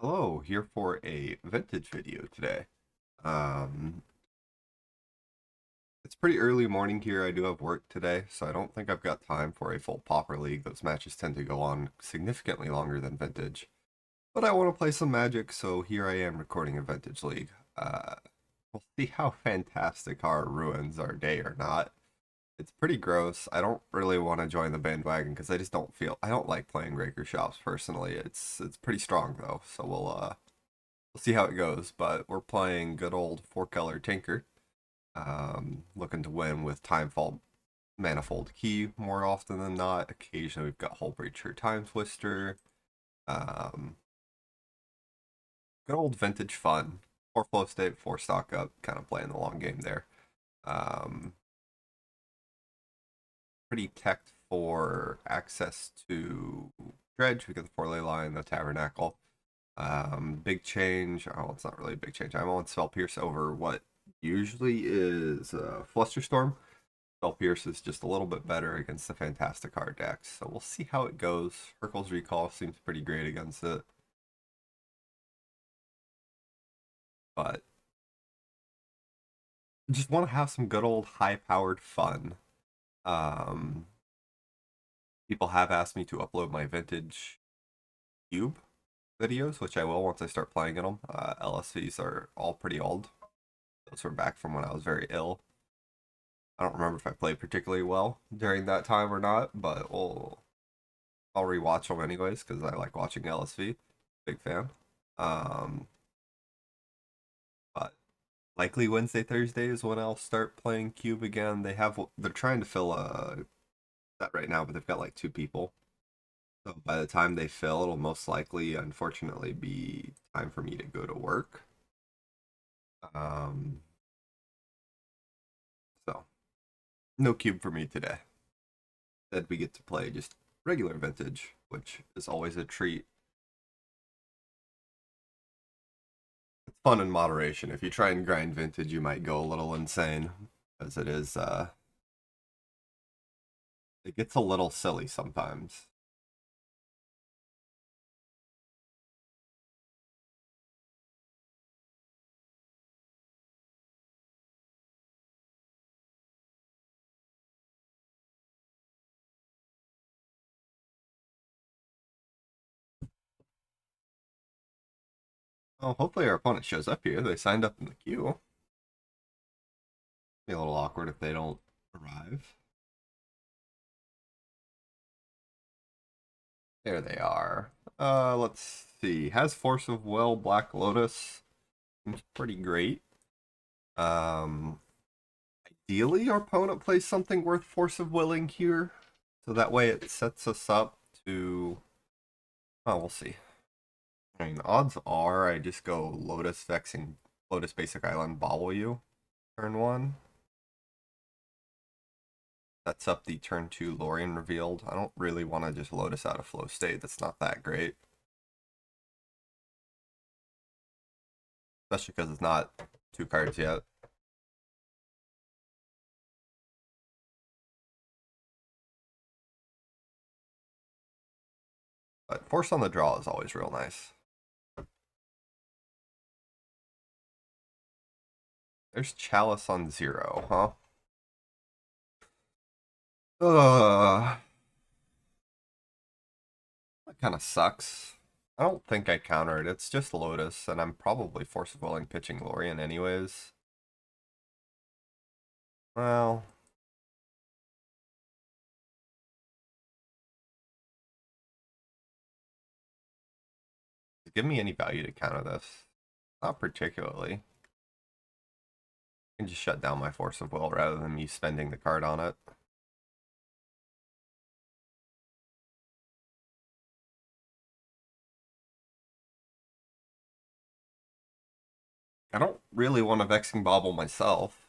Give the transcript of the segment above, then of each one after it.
Hello, here for a vintage video today. Um, it's pretty early morning here. I do have work today, so I don't think I've got time for a full Pauper League. Those matches tend to go on significantly longer than vintage. But I want to play some Magic, so here I am recording a vintage league. We'll see how fantastic our ruins our day or not. It's pretty gross. I don't really want to join the bandwagon because I just don't feel I don't like playing Raker Shops personally. It's pretty strong though, so we'll see how it goes, but we're playing good old four color Tinker. Looking to win with Timefault Manifold Key more often than not. Occasionally we've got Hull Breacher Time Twister. Um, Good old vintage fun. Four flow state, four stock up, kind of playing the long game there. Um, Pretty teched for access to Dredge. We got the four ley line, the Tabernacle. Big change. Oh, it's not really a big change. I'm on Spell Pierce over what usually is Flusterstorm. Spell Pierce is just a little bit better against the Fantastic Card decks, so we'll see how it goes. Hurkyl's Recall seems pretty great against it, but just want to have some good old high-powered fun. Um, People have asked me to upload my vintage cube videos, which I will once I start playing in them. LSVs are all pretty old. Those were back from when I was very ill. I don't remember if I played particularly well during that time or not, but I'll rewatch them anyways because I like watching LSV. Big fan. Um, but likely Wednesday, Thursday is when I'll start playing Cube again. They're trying to fill that right now, but they've got like two people. So by the time they fill, it'll most likely, unfortunately, be time for me to go to work. Um, so no Cube for me today. Instead, we get to play just regular vintage, which is always a treat. It's fun in moderation. If you try and grind vintage, you might go a little insane, as it gets a little silly sometimes. Well, hopefully our opponent shows up here. They signed up in the queue. Be a little awkward if they don't arrive. There they are. Let's see. Has Force of Will, Black Lotus. Seems pretty great. Um, Ideally, our opponent plays something worth Force of Willing here. So that way it sets us up to... Oh, we'll see. I mean, odds are I just go Lotus Vexing, Lotus Basic Island, Bobble you, turn one. Sets up the turn two Lorien revealed. I don't really want to just Lotus out of flow state. That's not that great. Especially because it's not two cards yet. But Force on the draw is always real nice. There's Chalice on zero, huh? Ugh. That kind of sucks. I don't think I counter it. It's just Lotus, and I'm probably Force of Willing pitching Lorien anyways. Well, give me any value to counter this. Not particularly. I can just shut down my Force of Will rather than me spending the card on it. I don't really want to Vexing Bobble myself,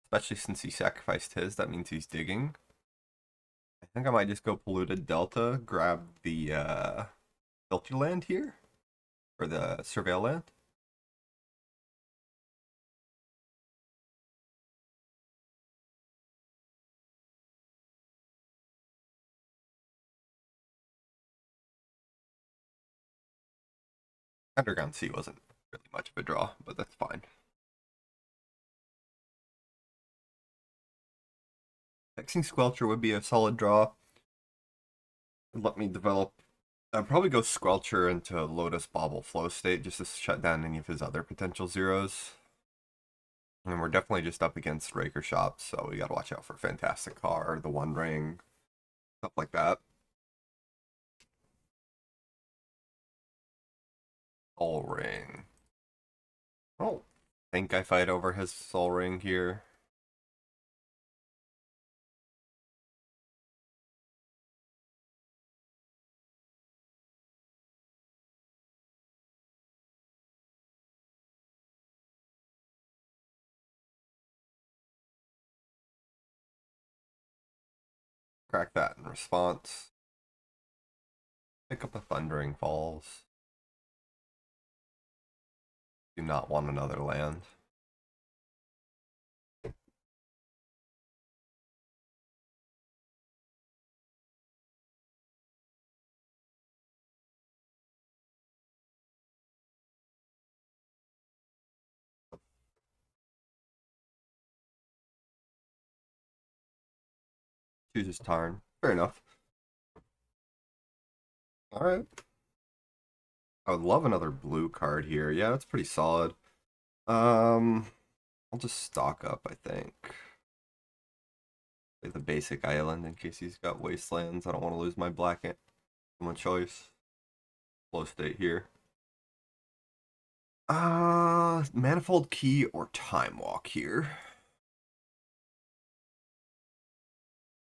especially since he sacrificed his. That means he's digging. I think I might just go Polluted Delta, grab the Filter Land here, or the Surveil Land. Underground Sea wasn't really much of a draw, but that's fine. Hexing Squelcher would be a solid draw. Let me develop. I'd probably go Squelcher into Lotus Bauble Flow State just to shut down any of his other potential zeros. And we're definitely just up against Raker Shops, so we gotta watch out for Fantastic Car, the One Ring, stuff like that. Soul Ring. Oh, I think I fight over his Soul Ring here. Crack that in response. Pick up a Thundering Falls. Do not want another land. Chooses Tarn. Fair enough. Alright. I would love another blue card here. Yeah, that's pretty solid. I'll just stock up, I think. Play the basic island in case he's got wastelands. I don't want to lose my black one choice. Flow state here. Manifold Key or Time Walk here.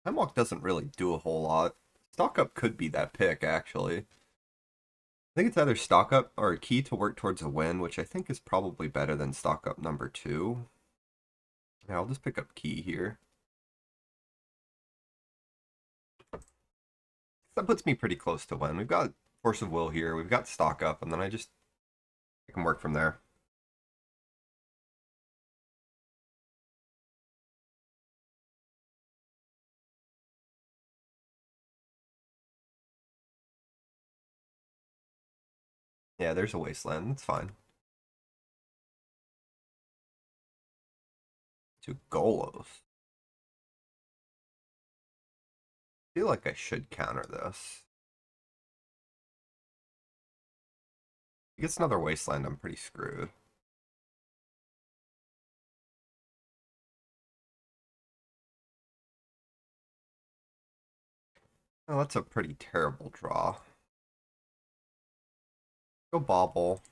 Time Walk doesn't really do a whole lot. Stock up could be that pick, actually. I think it's either stock up or a key to work towards a win, which I think is probably better than stock up number 2. Yeah, I'll just pick up key here. That puts me pretty close to win. We've got Force of Will here, we've got stock up, and then I can work from there. Yeah, there's a wasteland. That's fine. To Golos. I feel like I should counter this. If he gets another wasteland, I'm pretty screwed. Oh, that's a pretty terrible draw. Go Bauble.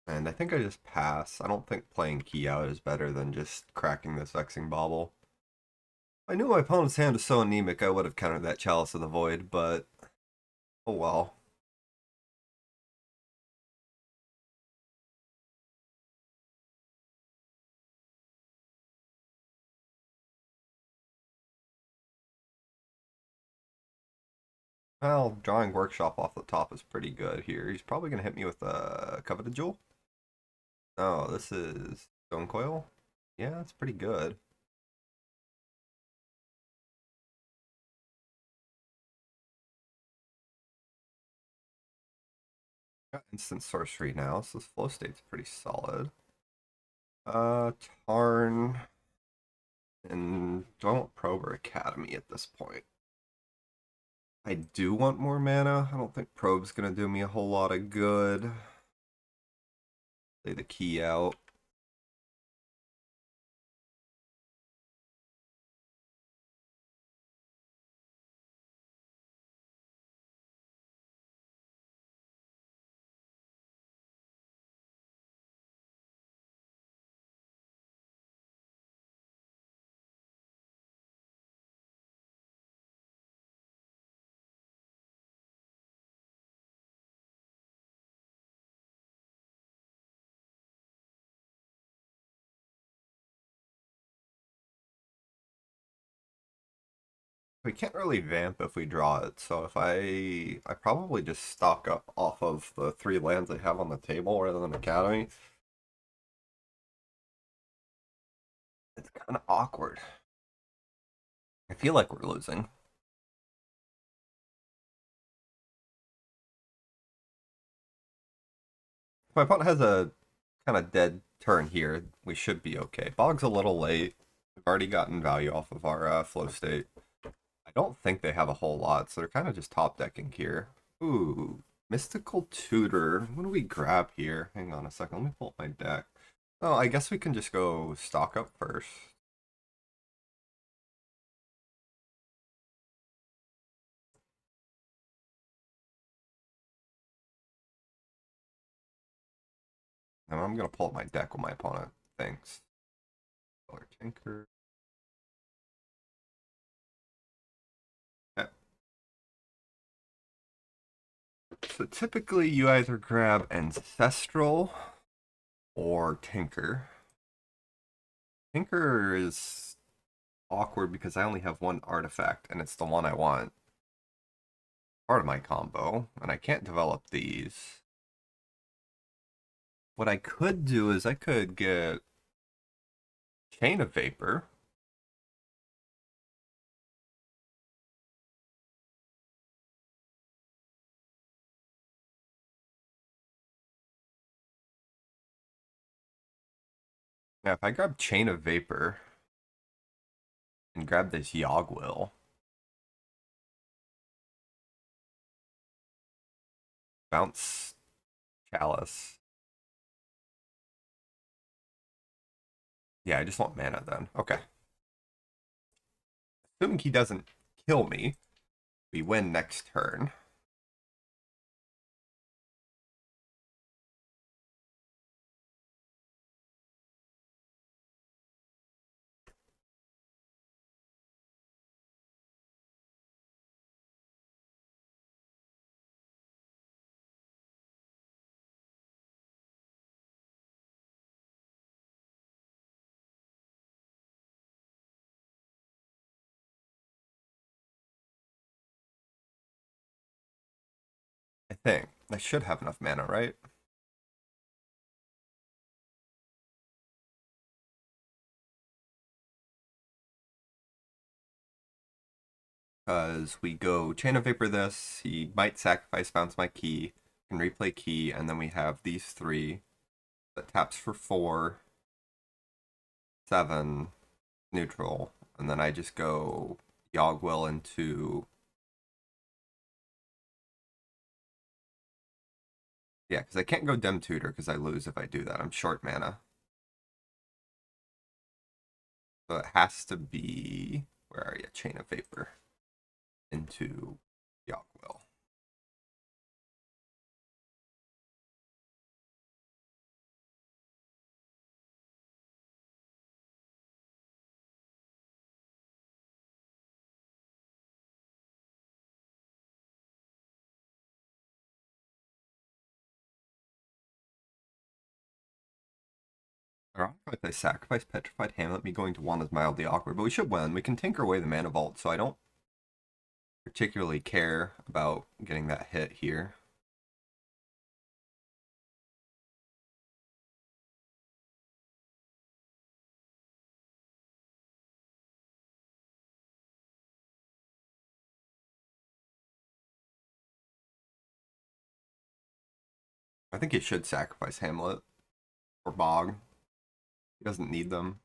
And I think I just pass. I don't think playing key out is better than just cracking this Vexing Bauble. I knew my opponent's hand was so anemic I would have countered that Chalice of the Void, but oh well. Well, drawing Workshop off the top is pretty good here. He's probably going to hit me with a Coveted Jewel. Oh, this is Stone Coil? Yeah, that's pretty good. Got instant sorcery now, so this flow state's pretty solid. Tarn. And do I want Probe or Academy at this point? I do want more mana. I don't think Probe's gonna do me a whole lot of good. Lay the key out. We can't really vamp if we draw it, so if I probably just stock up off of the 3 lands I have on the table rather than Academy. It's kind of awkward. I feel like we're losing. My opponent has a kind of dead turn here. We should be okay. Bog's a little late. We've already gotten value off of our flow state. I don't think they have a whole lot, so they're kind of just top decking here. Ooh, Mystical Tutor. What do we grab here? Hang on a second. Let me pull up my deck. Oh, I guess we can just go stock up first. And I'm going to pull up my deck with my opponent. Thanks. Color Tinker. So typically you either grab Ancestral or Tinker. Tinker is awkward because I only have one artifact and it's the one I want. Part of my combo, and I can't develop these. What I could do is I could get Chain of Vapor. Now, if I grab Chain of Vapor and grab this Yogwill, bounce Chalice. Yeah, I just want mana then. Okay. Assuming he doesn't kill me, we win next turn. I think. I should have enough mana, right? Because we go Chain of Vapor this, he might sacrifice, bounce my key, can replay key, and then we have these three that taps for 4, 7, neutral, and then I just go Yogwill into... Yeah, because I can't go Dem Tutor because I lose if I do that. I'm short mana. So it has to be... Where are you? Chain of Vapor. Into Yogwill. If they sacrifice Petrified Hamlet, me going to 1 is mildly awkward, but we should win. We can tinker away the Mana Vault, so I don't particularly care about getting that hit here. I think he should sacrifice Hamlet or Bog. He doesn't need them.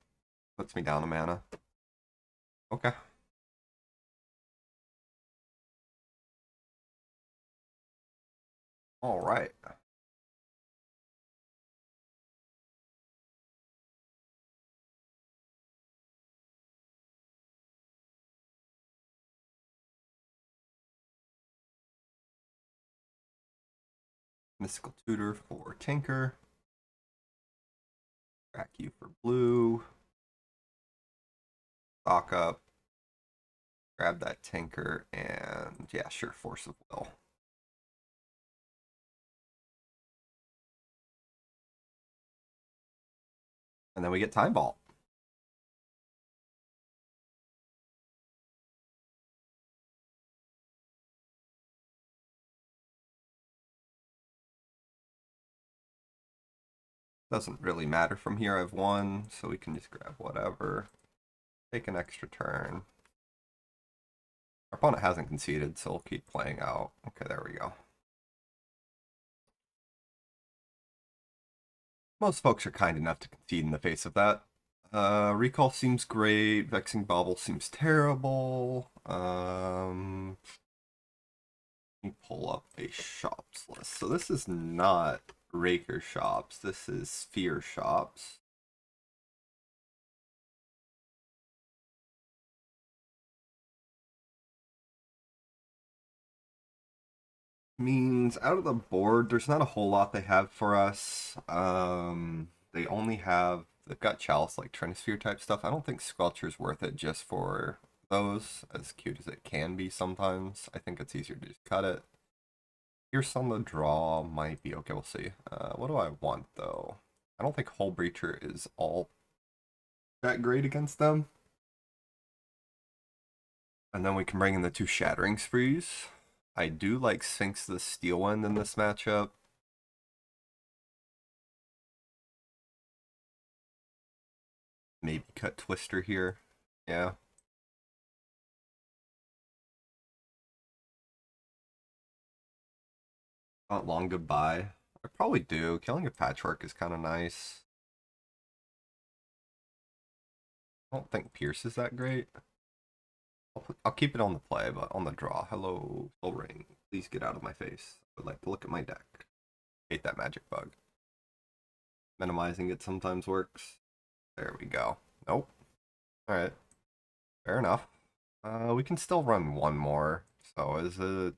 Puts me down a mana. Okay. All right. Mystical Tutor for Tinker. Crack you for blue. Stock up. Grab that Tinker and yeah, sure, Force of Will. And then we get Time Vault. Doesn't really matter from here. I've won, so we can just grab whatever. Take an extra turn. Our opponent hasn't conceded, so we'll keep playing out. Okay, there we go. Most folks are kind enough to concede in the face of that. Recall seems great. Vexing Bauble seems terrible. Let me pull up a shops list. So this is not Raker shops. This is Sphere shops. Means out of the board, there's not a whole lot they have for us. They only have, they've got Chalice, like Trinisphere type stuff. I don't think Squelcher's worth it just for those, as cute as it can be sometimes. I think it's easier to just cut it. Pierce on the draw might be okay, we'll see. What do I want though? I don't think Hull Breacher is all that great against them. And then we can bring in the two Shattering Sprees. I do like Sphinx the Steelwind in this matchup. Maybe cut Twister here. Yeah. Not long goodbye. I probably do. Killing a Patchwork is kind of nice. I don't think Pierce is that great. I'll keep it on the play, but on the draw. Hello, Soul Ring. Please get out of my face. I would like to look at my deck. Hate that magic bug. Minimizing it sometimes works. There we go. Nope. Alright. Fair enough. We can still run one more. So is it...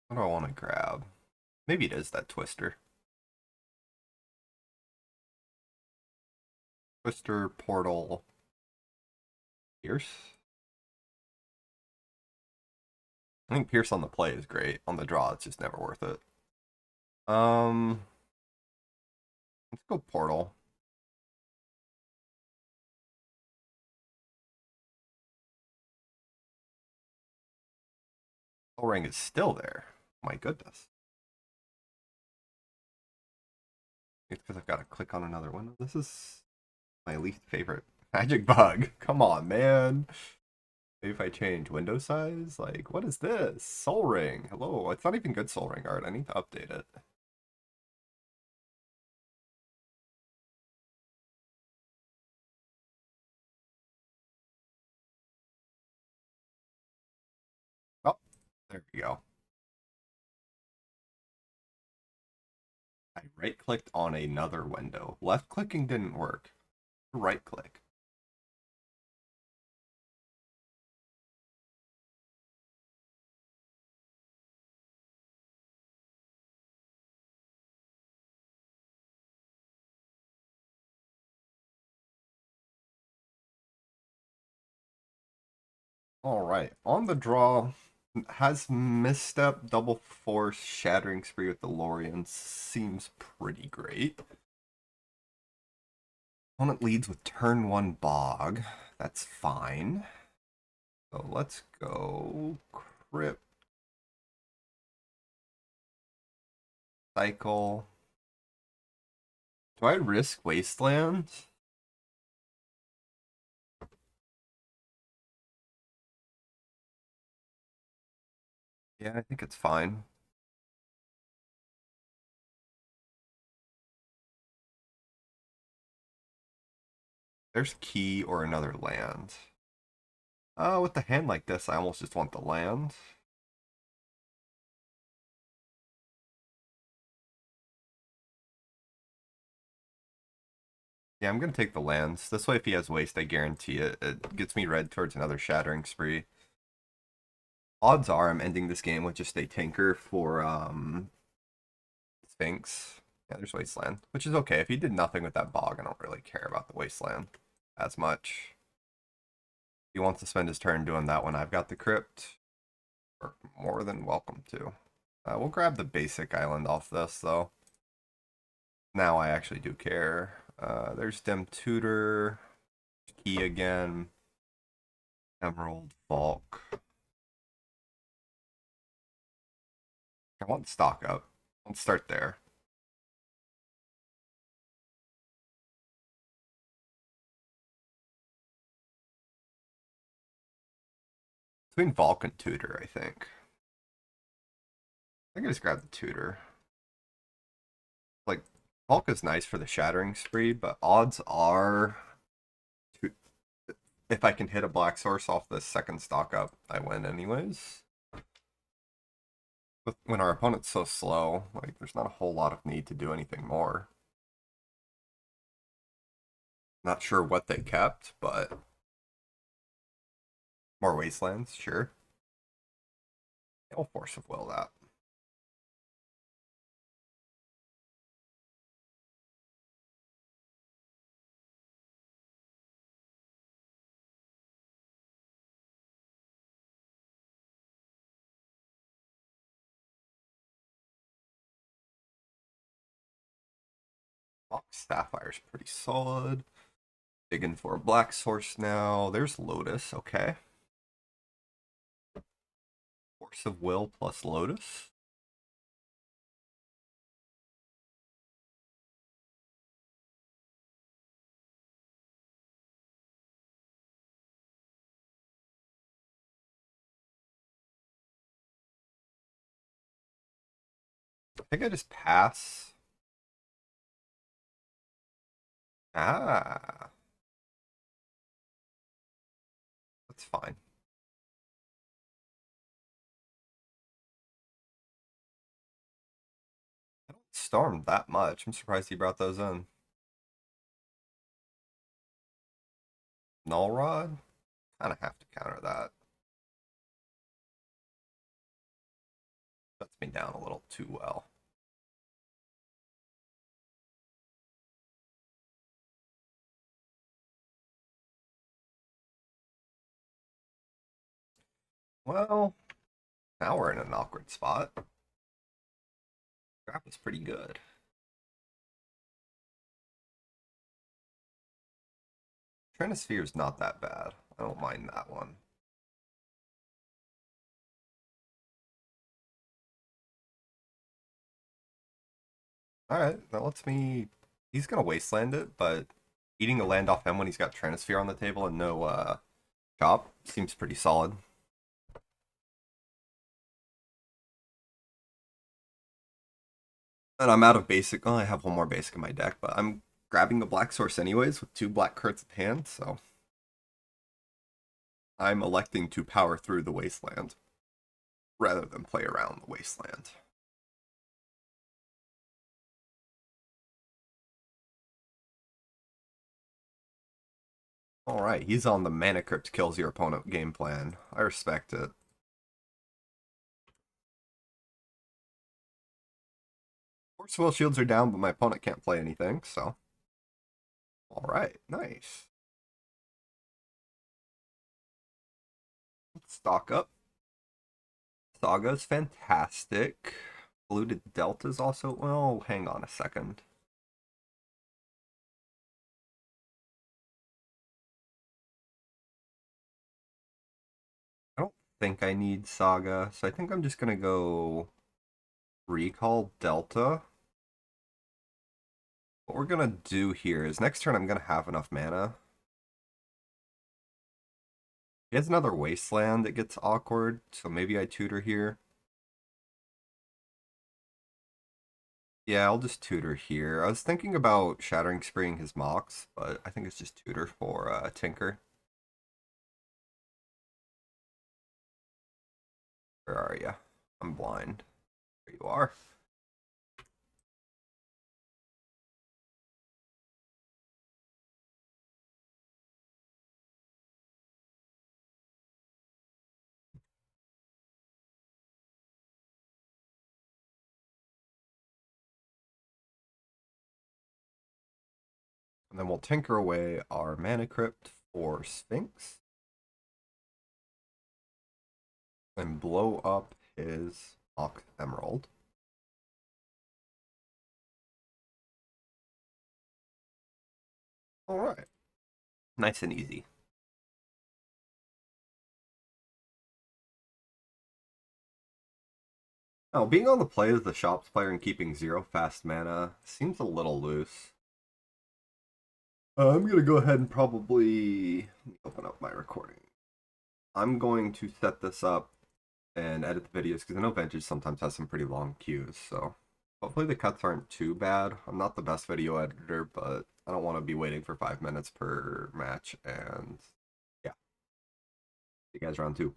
What do I want to grab? Maybe it is that Twister. Twister, Portal, Pierce? I think Pierce on the play is great. On the draw, it's just never worth it. Let's go Portal. Soul Ring is still there. My goodness. It's because I've got to click on another one. This is my least favorite magic bug. Come on, man. Maybe if I change window size? Like, what is this? Soul Ring. Hello. It's not even good Soul Ring art. I need to update it. Oh, there we go. I right-clicked on another window. Left-clicking didn't work. Right-click. Alright, on the draw, has Misstep, Double Force, Shattering Spree with the Lorien. Seems pretty great. Opponent leads with turn 1 Bog. That's fine. So let's go Crypt. Cycle. Do I risk Wasteland? Yeah, I think it's fine. There's Key or another land. With the hand like this, I almost just want the land. Yeah, I'm gonna take the lands. This way, if he has waste, I guarantee it. It gets me red towards another Shattering Spree. Odds are I'm ending this game with just a Tinker for Sphinx. Yeah, there's Wasteland, which is okay. If he did nothing with that Bog, I don't really care about the Wasteland as much. If he wants to spend his turn doing that one, I've got the Crypt. Or more than welcome to. We'll grab the basic island off this, though. Now I actually do care. There's Dim Tutor. Key again. Emerald, Falk. I want stock up. Let's start there. Between Valk and Tutor, I think. I think I just grab the Tutor. Like, Valk is nice for the Shattering Spree, but odds are, if I can hit a Black Source off the second stock up, I win anyways. But when our opponent's so slow, like, there's not a whole lot of need to do anything more. Not sure what they kept, but more Wastelands, sure. I'll Force of Will that. Sapphire's pretty solid. Digging for a Black Source now. There's Lotus, okay. Force of Will plus Lotus. I think I just pass. Ah, that's fine. I don't storm that much. I'm surprised he brought those in. Null Rod? Kind of have to counter that. Shuts me down a little too well. Well, now we're in an awkward spot. Crap is pretty good. Trinisphere is not that bad. I don't mind that one. Alright, that lets me... He's gonna Wasteland it, but eating a land off him when he's got Trinisphere on the table and no chop seems pretty solid. And I'm out of basic. Well, I have one more basic in my deck, but I'm grabbing the Black Source anyways with 2 Black Curts at hand, so I'm electing to power through the Wasteland rather than play around the Wasteland. Alright, he's on the Mana Crypt kills your opponent game plan. I respect it. Force Will shields are down, but my opponent can't play anything, so. Alright, nice. Let's stock up. Saga's fantastic. Polluted Delta's also. Well, hang on a second. I don't think I need Saga, so I think I'm just gonna go Recall Delta. What we're gonna do here is next turn I'm gonna have enough mana. He has another Wasteland that gets awkward, so maybe I tutor here. Yeah, I'll just tutor here. I was thinking about Shattering Spreeing his Mox, but I think it's just tutor for Tinker. Where are you? I'm blind. There you are. And then we'll tinker away our Mana Crypt for Sphinx. And blow up his Mox Emerald. Alright. Nice and easy. Now, being on the play as the shops player and keeping 0 fast mana seems a little loose. I'm gonna go ahead and probably let me open up my recording. I'm going to set this up and edit the videos because I know Vintage sometimes has some pretty long queues, so hopefully the cuts aren't too bad. I'm not the best video editor, but I don't want to be waiting for 5 minutes per match, and yeah. See you guys round 2.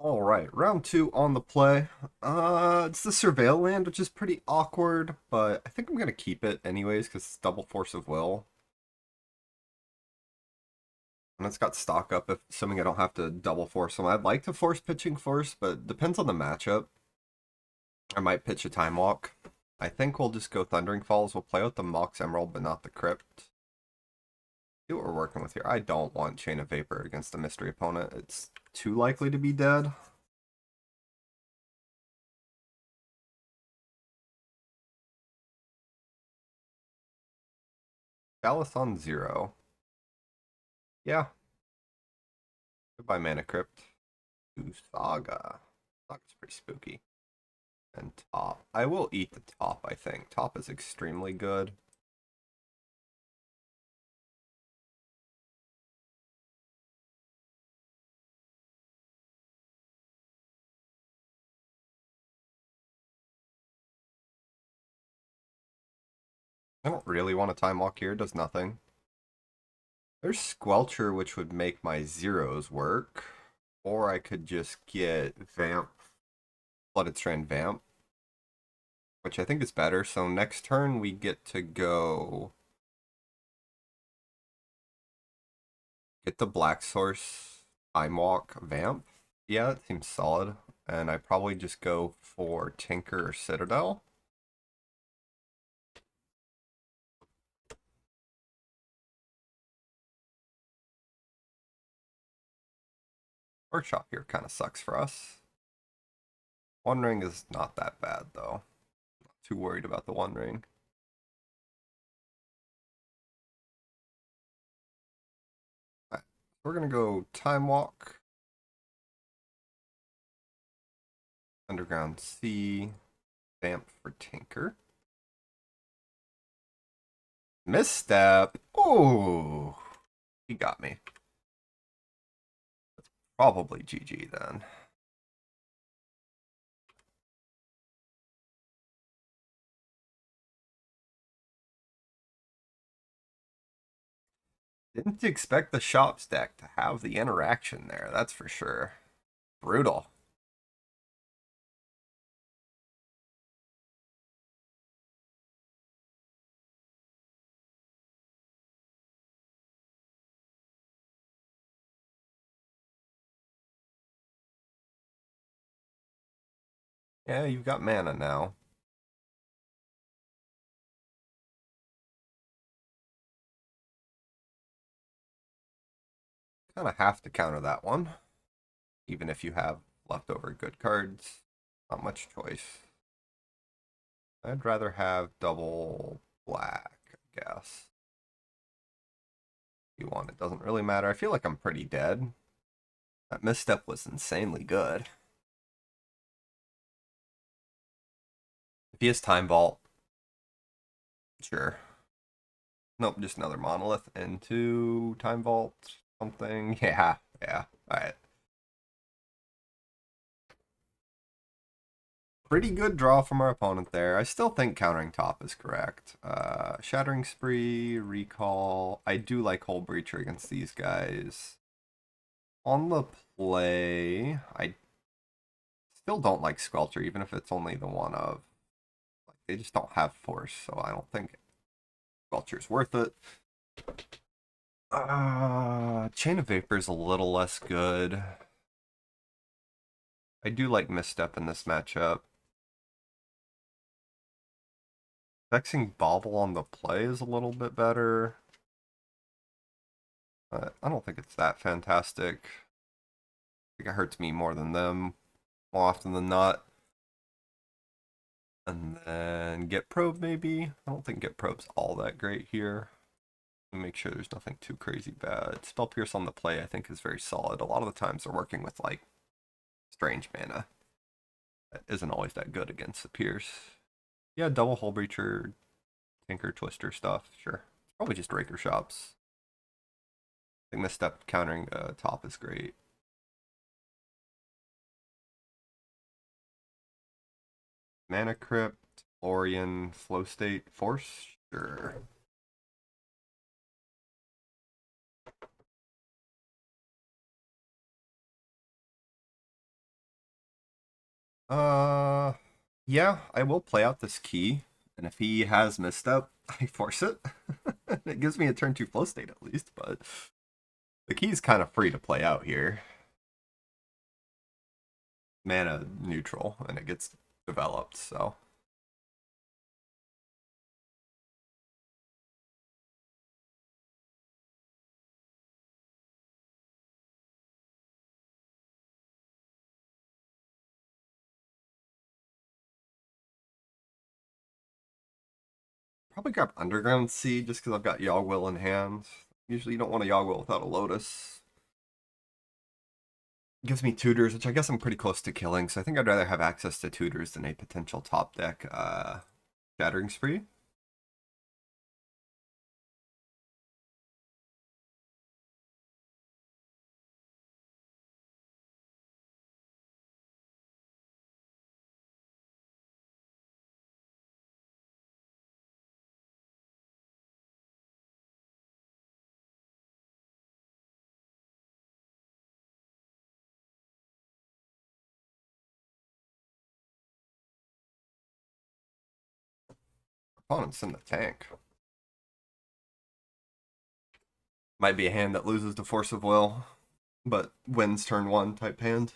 All right, round 2 on the play. It's the Surveil land, which is pretty awkward, but I think I'm gonna keep it anyways because it's double Force of Will. And it's got stock up, if assuming I don't have to double force them. I'd like to force pitching first, but depends on the matchup. I might pitch a Time Walk. I think we'll just go Thundering Falls. We'll play with the Mox Emerald, but not the Crypt. See what we're working with here. I don't want Chain of Vapor against a mystery opponent. It's too likely to be dead. Chalice on 0. Yeah. Goodbye, Mana Crypt. Ooh, Saga. Saga's pretty spooky. And top. I will eat the top, I think. Top is extremely good. I don't really want a Time Walk here. It does nothing. There's Squelcher, which would make my zeros work. Or I could just get Vamp, Flooded Strand Vamp, which I think is better. So next turn we get to go get the Black Source, Time Walk, Vamp. Yeah, that seems solid. And I probably just go for Tinker or Citadel. Workshop here kind of sucks for us. One Ring is not that bad though. Not too worried about the One Ring. Right, we're gonna go Time Walk, Underground Sea, Vamp for Tinker. Misstep. Oh, he got me. That's probably GG then. Didn't expect the shop stack to have the interaction there, that's for sure. Brutal. Yeah, you've got mana now. Kind of have to counter that one. Even if you have leftover good cards. Not much choice. I'd rather have double black, I guess. If you want, it doesn't really matter. I feel like I'm pretty dead. That misstep was insanely good. If he has Time Vault, sure. Nope, just another monolith into Time Vault something. Yeah, yeah. Alright. Pretty good draw from our opponent there. I still think countering top is correct. Shattering Spree, Recall. I do like Hull Breacher against these guys. On the play, I still don't like Squelcher, even if it's only the one of. Like, they just don't have force, so I don't think Squelcher's worth it. Chain of Vapor is a little less good. I do like Misstep in this matchup. Vexing Bauble on the play is a little bit better. But I don't think it's that fantastic. I think it hurts me more than them, more often than not. And then Get Probe, maybe? I don't think Get Probe's all that great here. Make sure there's nothing too crazy bad. Spell Pierce on the play, I think, is very solid. A lot of the times they're working with, like, strange mana. That isn't always that good against the Pierce. Yeah, double Hull Breacher, Tinker, Twister stuff, sure. Probably just Raker Shops. I think Misstep countering top is great. Mana Crypt, Orion, Flow State, Force, sure. Uh, yeah, I will play out this key, and if he has Misstep, I force it. It gives me a turn 2 Flow State at least, but the key's kind of free to play out here. Mana neutral, and it gets developed, so. Probably grab Underground Sea just because I've got Yogg-Will in hand. Usually you don't want a Yogg-Will without a Lotus. Gives me tutors, which I guess I'm pretty close to killing, so I think I'd rather have access to tutors than a potential top deck Shattering Spree. Opponent's in the tank. Might be a hand that loses to Force of Will, but wins turn 1 type hand.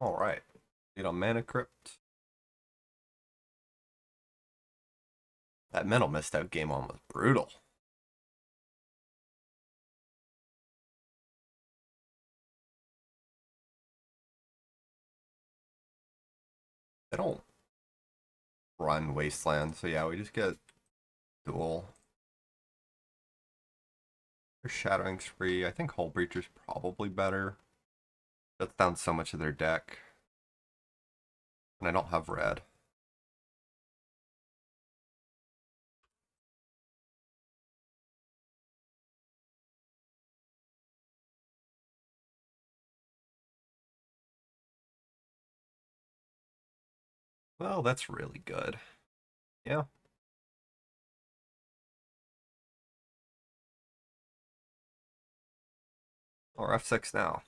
Alright. Get on Mana Crypt. That mental misstep game on was brutal. They don't run Wasteland, so yeah, we just get dual. There's Shattering Spree. I think Hull Breacher's probably better. Shuts down so much of their deck. And I don't have red. Well, that's really good. Yeah. Or F6 now.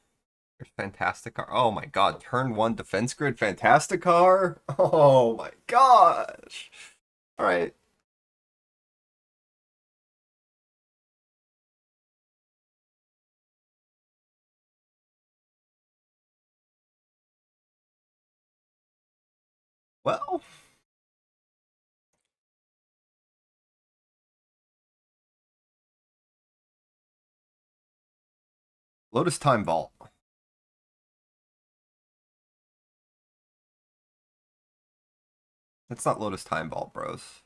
There's Fantasticar. Oh my god, turn 1 defense grid Fantasticar? Oh my gosh. Alright. Well. Lotus Time Vault. It's not Lotus Time Vault, bros.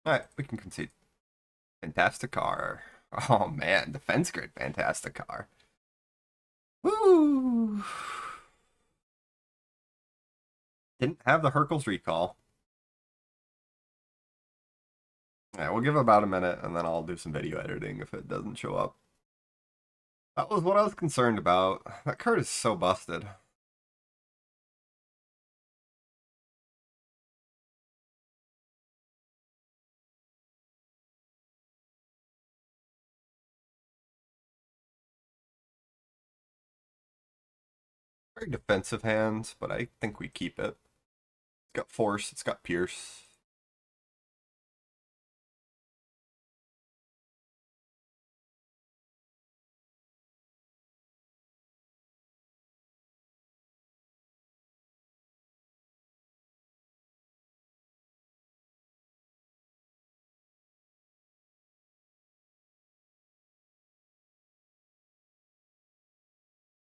Alright, we can concede. Fantasticar. Oh man, defense grid Fantasticar. Woo! Didn't have the Hercules recall. Yeah, we'll give it about a minute and then I'll do some video editing if it doesn't show up. That was what I was concerned about. That card is so busted. Very defensive hands, but I think we keep it. It's got force, it's got pierce.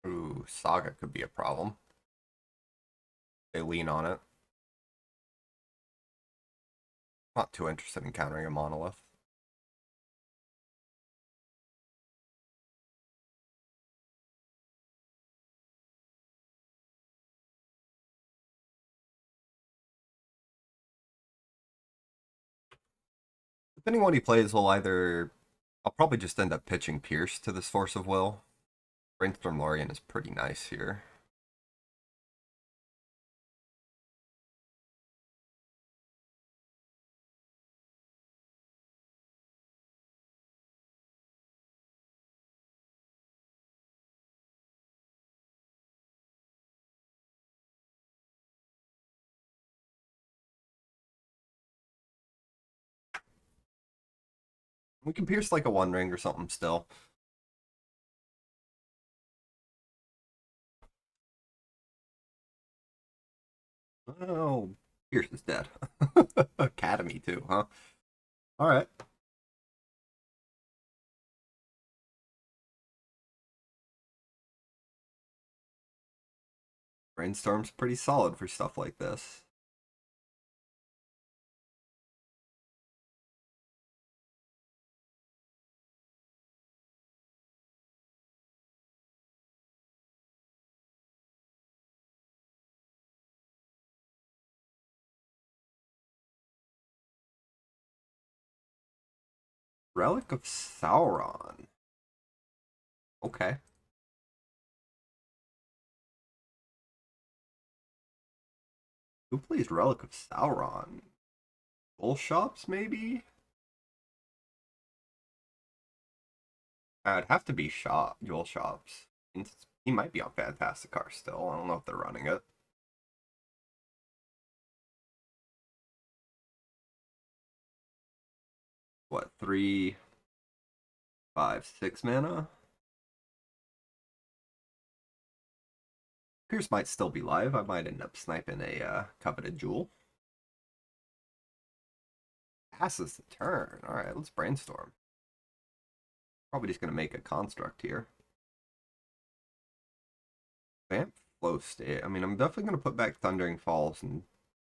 Ooh, Saga could be a problem. They lean on it. Not too interested in countering a monolith. Depending on what he plays, will either I'll probably just end up pitching Pierce to this Force of Will. Brainstorm Lorien is pretty nice here. We can Pierce like a One Ring or something still. Oh, Pierce is dead. Academy too, huh? All right. Brainstorm's pretty solid for stuff like this. Relic of Sauron. Okay. Who plays Relic of Sauron? Bull Shops, maybe? It'd have to be Dual Shops. He might be on Fantastic Car still. I don't know if they're running it. What, 3, 5, 6 mana? Pierce might still be live. I might end up sniping a Coveted Jewel. Passes the turn. Alright, let's brainstorm. Probably just going to make a construct here. Vamp Flow State. I mean, I'm definitely going to put back Thundering Falls and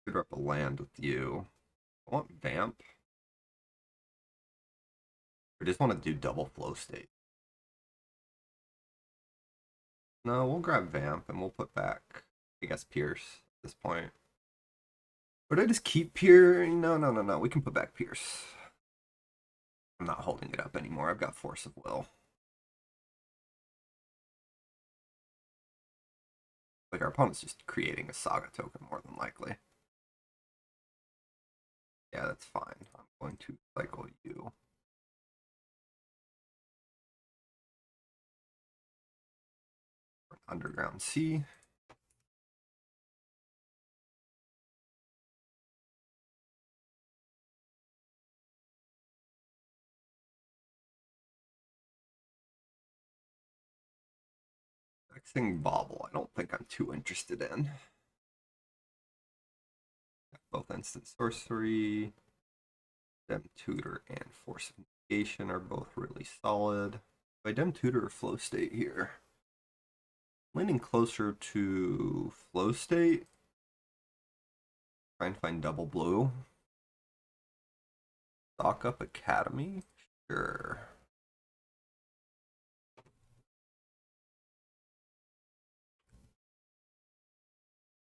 tutor up a land with you. I want Vamp. I just want to do double Flow State. No, we'll grab Vamp and we'll put back, I guess, Pierce at this point. Or did I just keep Pierce? No. We can put back Pierce. I'm not holding it up anymore. I've got Force of Will. Like, our opponent's just creating a Saga token more than likely. Yeah, that's fine. I'm going to cycle you. Underground Sea. Vexing Bauble. I don't think I'm too interested in. Both Instant Sorcery, Dem Tutor, and Force of Negation are both really solid. By Dem Tutor or Flow State here? Leaning closer to Flow State. Try and find double blue. Stock up Academy? Sure.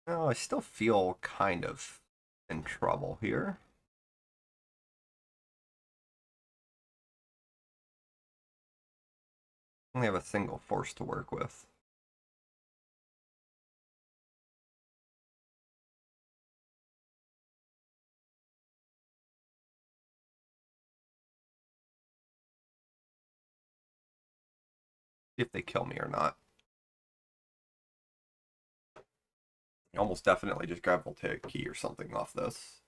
Oh, I still feel kind of in trouble here. Only have a single force to work with. See if they kill me or not. Almost definitely just grab Voltaic Key or something off this.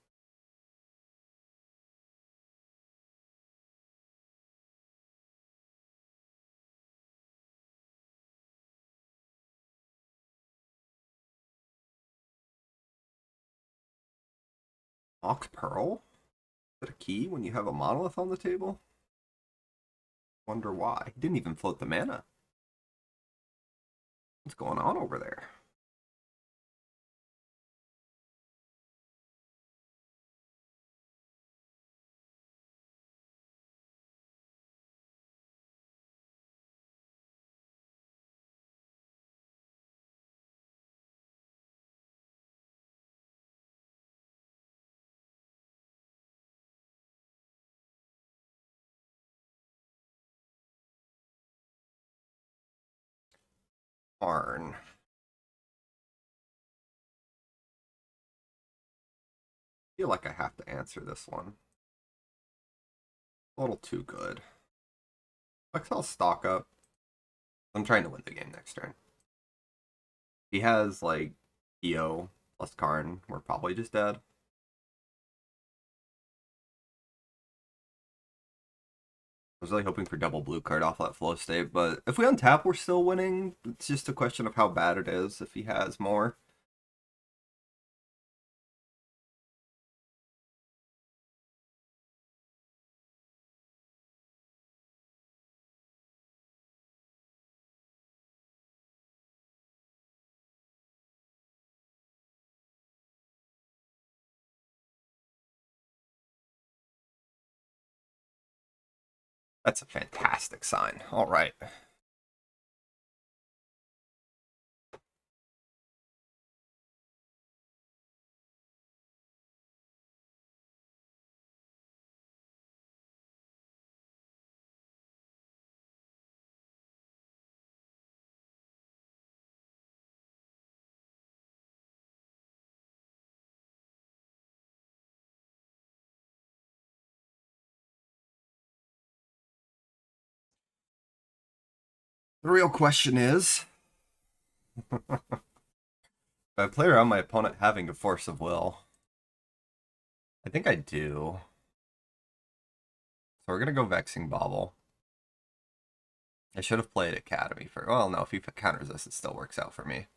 Ox Pearl? Is it a key when you have a monolith on the table? Wonder why. He didn't even float the mana. What's going on over there? Arn. I feel like I have to answer this one. A little too good. I'll stock up. I'm trying to win the game next turn. He has like EO plus Karn. We're probably just dead. I was really hoping for double blue card off that flow state, but if we untap, we're still winning. It's just a question of how bad it is if he has more. That's a fantastic sign. All right. The real question is, a player on my opponent having a force of will. I think I do. So we're gonna go Vexing Bauble. I should have played Academy for. Well, no, if he counters this, it still works out for me.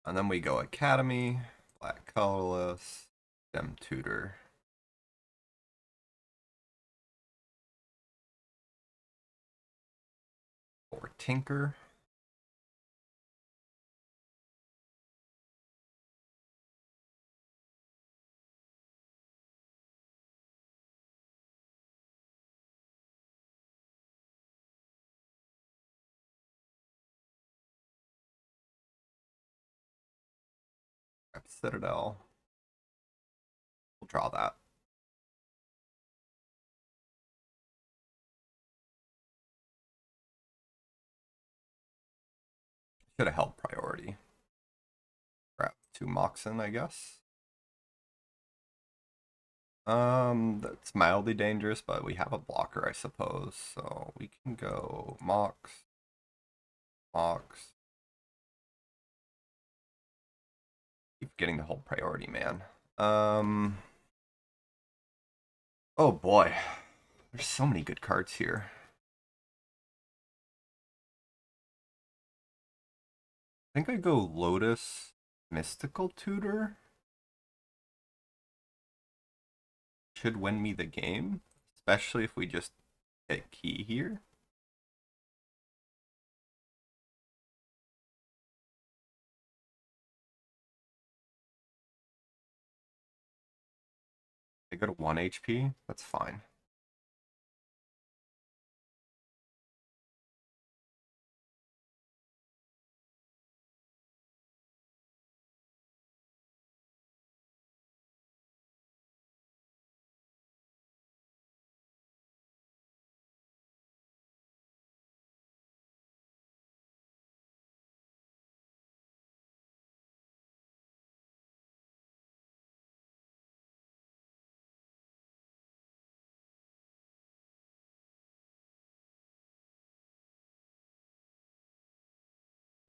And then we go Academy, Black Colorless, Gem Tutor. Or Tinker. Citadel. We'll draw that. Should have held priority. Grab 2 Moxen, I guess. That's mildly dangerous, but we have a blocker, I suppose. So we can go Mox. Mox. Keep getting to hold priority, man. Oh boy. There's so many good cards here. I think I go Lotus Mystical Tutor. Should win me the game, especially if we just get key here. I go to 1 HP, that's fine.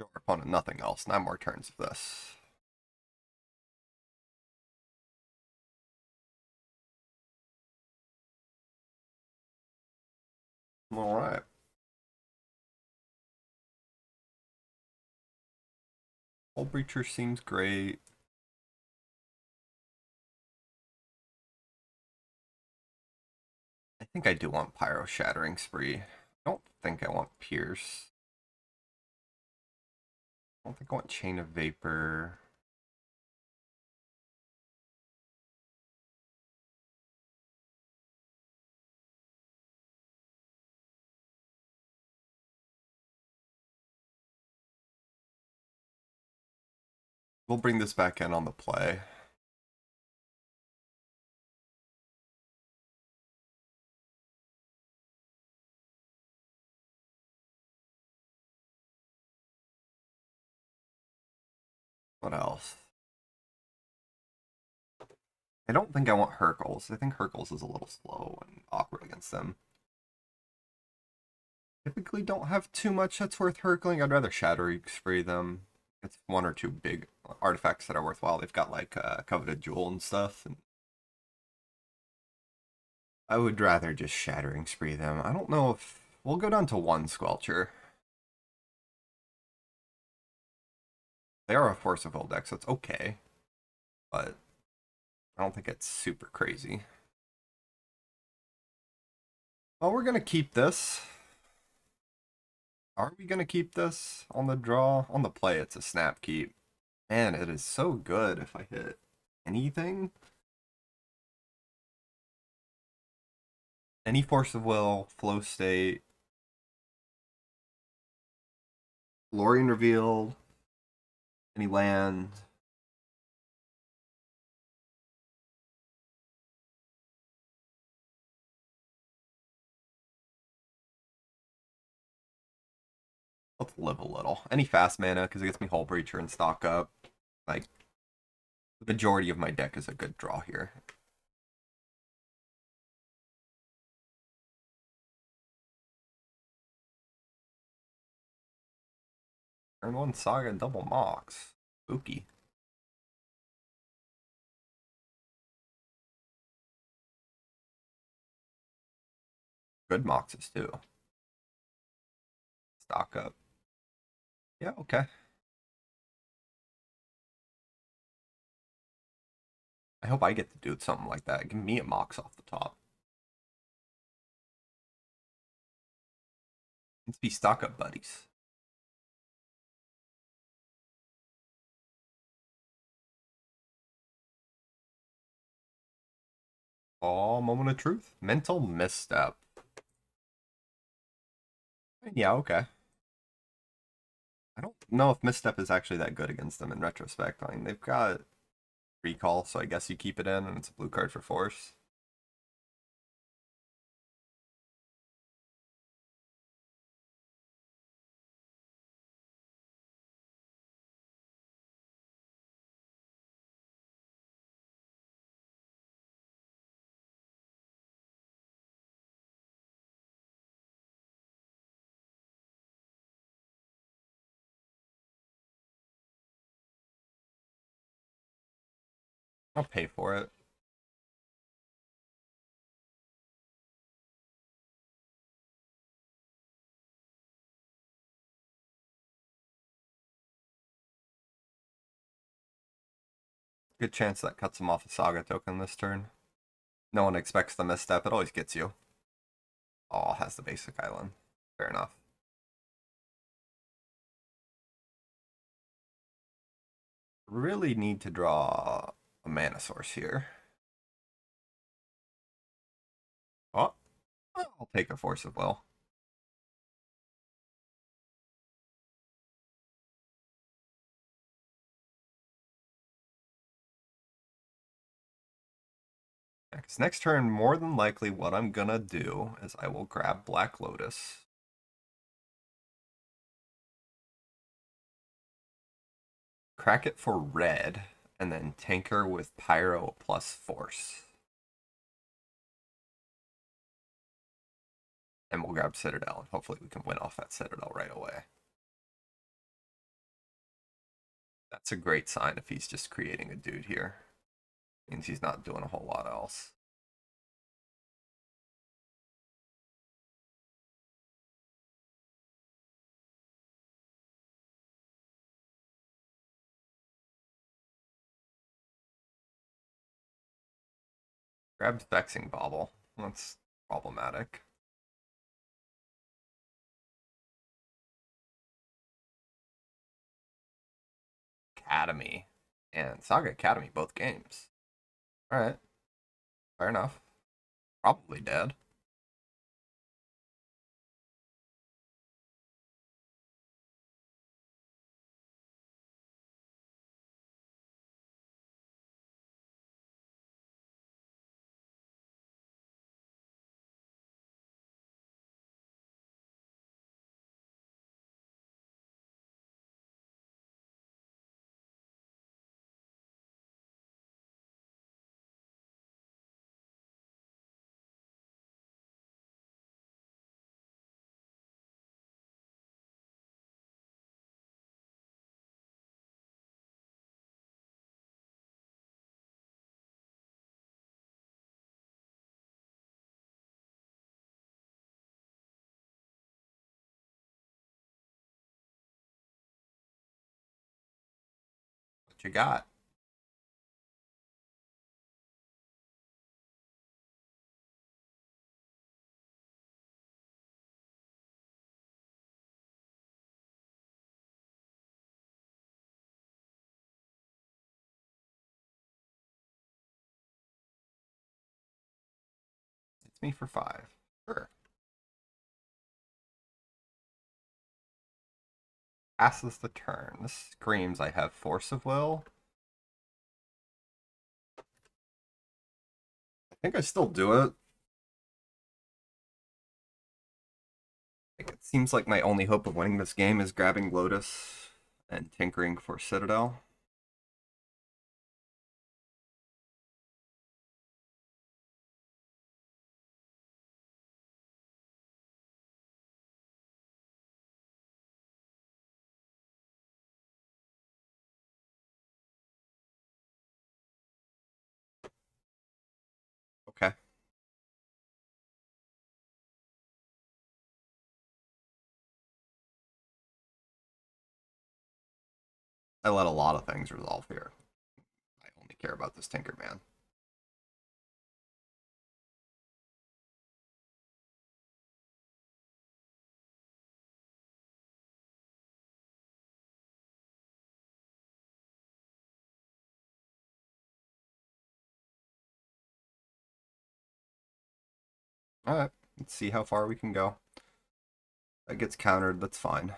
Show our opponent nothing else. 9 more turns of this. Alright. Hull Breacher seems great. I think I do want Pyro Shattering Spree. I don't think I want Pierce. I don't think I want Chain of Vapor. We'll bring this back in on the play. What else? I don't think I want Hercules. I think Hercules is a little slow and awkward against them. Typically don't have too much that's worth Hercling. I'd rather Shattering Spree them. It's 1 or 2 big artifacts that are worthwhile. They've got like Coveted Jewel and stuff. And I would rather just Shattering Spree them. I don't know if... We'll go down to 1 Squelcher. They are a Force of Will deck, so it's okay. But I don't think it's super crazy. Well, we're going to keep this. Are we going to keep this on the draw? On the play, it's a snap keep. Man, it is so good if I hit anything. Any Force of Will, Flow State, Lorien Revealed, any land. Let's live a little. Any fast mana, because it gets me Hull Breacher and stock up. Like, the majority of my deck is a good draw here. Turn 1 Saga double Mox. Spooky. Good Moxes too. Stock up. Yeah, okay. I hope I get to do something like that. Give me a Mox off the top. Let's be stock up buddies. Oh, moment of truth. Mental misstep. Yeah, okay. I don't know if misstep is actually that good against them in retrospect. I mean, they've got recall, so I guess you keep it in, and it's a blue card for force. I'll pay for it. Good chance that cuts him off a Saga token this turn. No one expects the misstep, it always gets you. Oh, has the basic island. Fair enough. Really need to draw a mana source here. Oh, I'll take a Force of Will. Next turn, more than likely what I'm gonna do is I will grab Black Lotus. Crack it for red, and then tanker with Pyro plus Force. And we'll grab Citadel, and hopefully we can win off that Citadel right away. That's a great sign if he's just creating a dude here. Means he's not doing a whole lot else. Grabbed Vexing Bauble. That's problematic. Academy and Saga Academy, both games. Alright, fair enough. Probably dead. What you got? It's me for 5. Sure. Passes the turn. This screams I have Force of Will. I think I still do it. It seems like my only hope of winning this game is grabbing Lotus and tinkering for Citadel. Okay. I let a lot of things resolve here. I only care about this Tinker Man. Alright, let's see how far we can go. That gets countered, that's fine.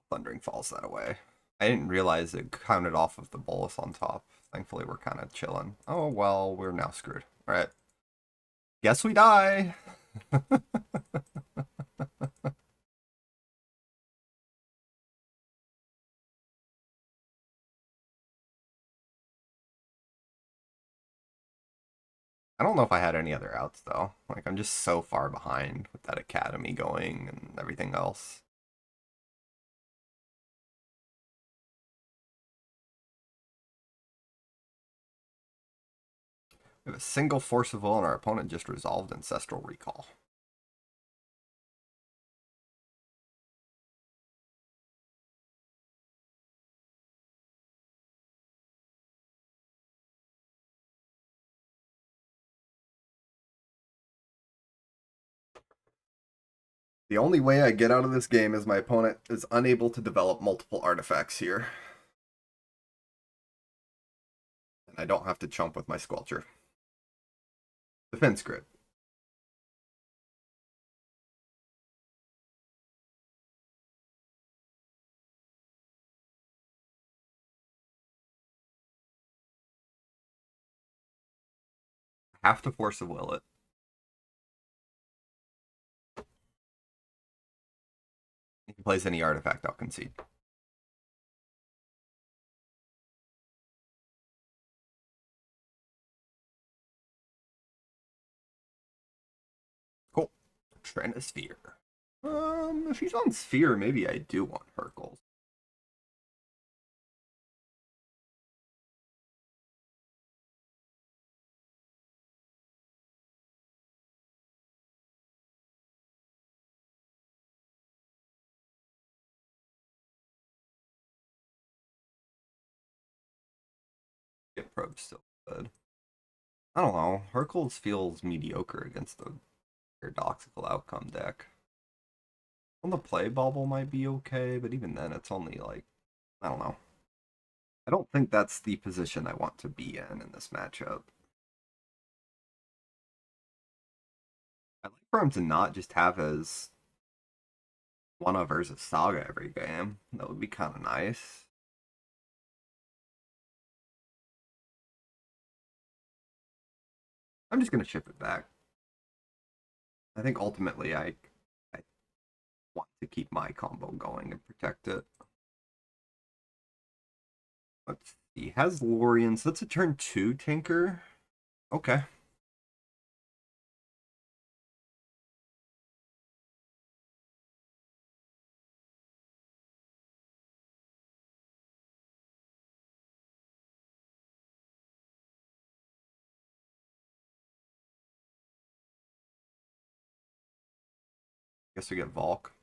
Thundering Falls that away. I didn't realize it counted off of the bolus on top. Thankfully, we're kind of chilling. Oh, well, we're now screwed. All right. Guess we die. I don't know if I had any other outs, though. Like, I'm just so far behind with that academy going and everything else. We have a single Force of Will, and our opponent just resolved Ancestral Recall. The only way I get out of this game is my opponent is unable to develop multiple artifacts here. And I don't have to chump with my Squelcher. Defense Grid. I have to Force of Will it. If he plays any artifact, I'll concede. Trinisphere. If he's on Sphere, maybe I do want Hercules. Get Probe still good. I don't know. Hercules feels mediocre against the paradoxical outcome deck. On the play bubble might be okay, but even then it's only like, I don't know. I don't think that's the position I want to be in this matchup. I'd like for him to not just have his One versus Saga every game. That would be kind of nice. I'm just gonna ship it back. I think ultimately I want to keep my combo going and protect it. Let's see. Has Lorien, so that's a turn 2 Tinker. Okay. Guess we get Valk.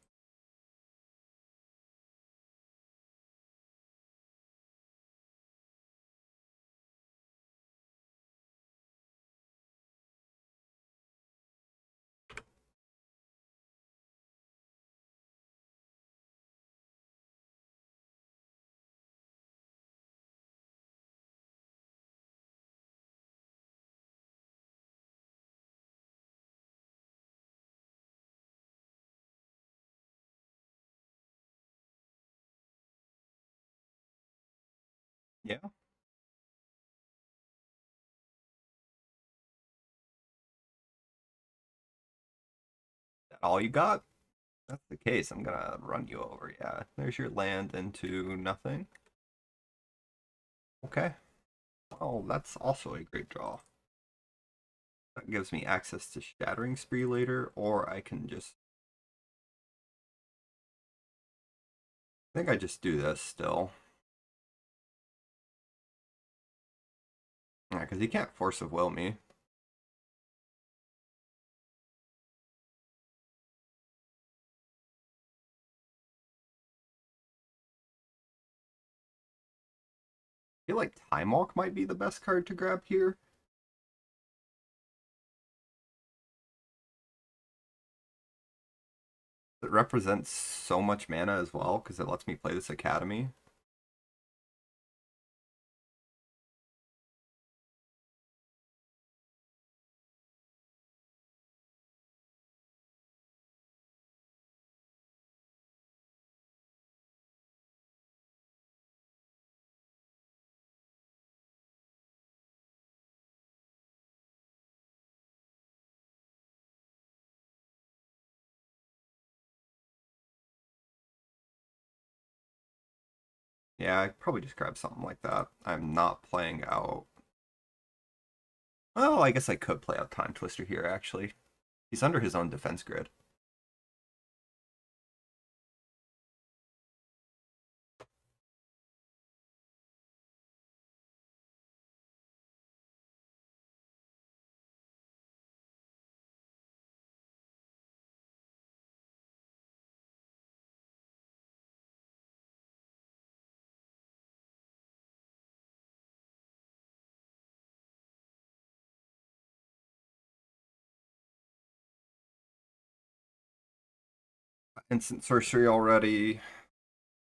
Yeah. That all you got? That's the case. I'm gonna run you over. Yeah. There's your land into nothing. Okay. Oh, that's also a great draw. That gives me access to Shattering Spree later, or I can just... I think I just do this still. Yeah, because he can't Force of Will me. I feel like Time Walk might be the best card to grab here. It represents so much mana as well, because it lets me play this Academy. Yeah, I probably just grab something like that. I'm not playing out... Oh, I guess I could play out Time Twister here, actually. He's under his own defense grid. Instant Sorcery already.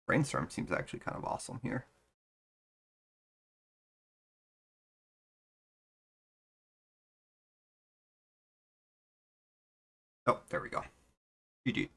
Brainstorm seems actually kind of awesome here. Oh, there we go. GG.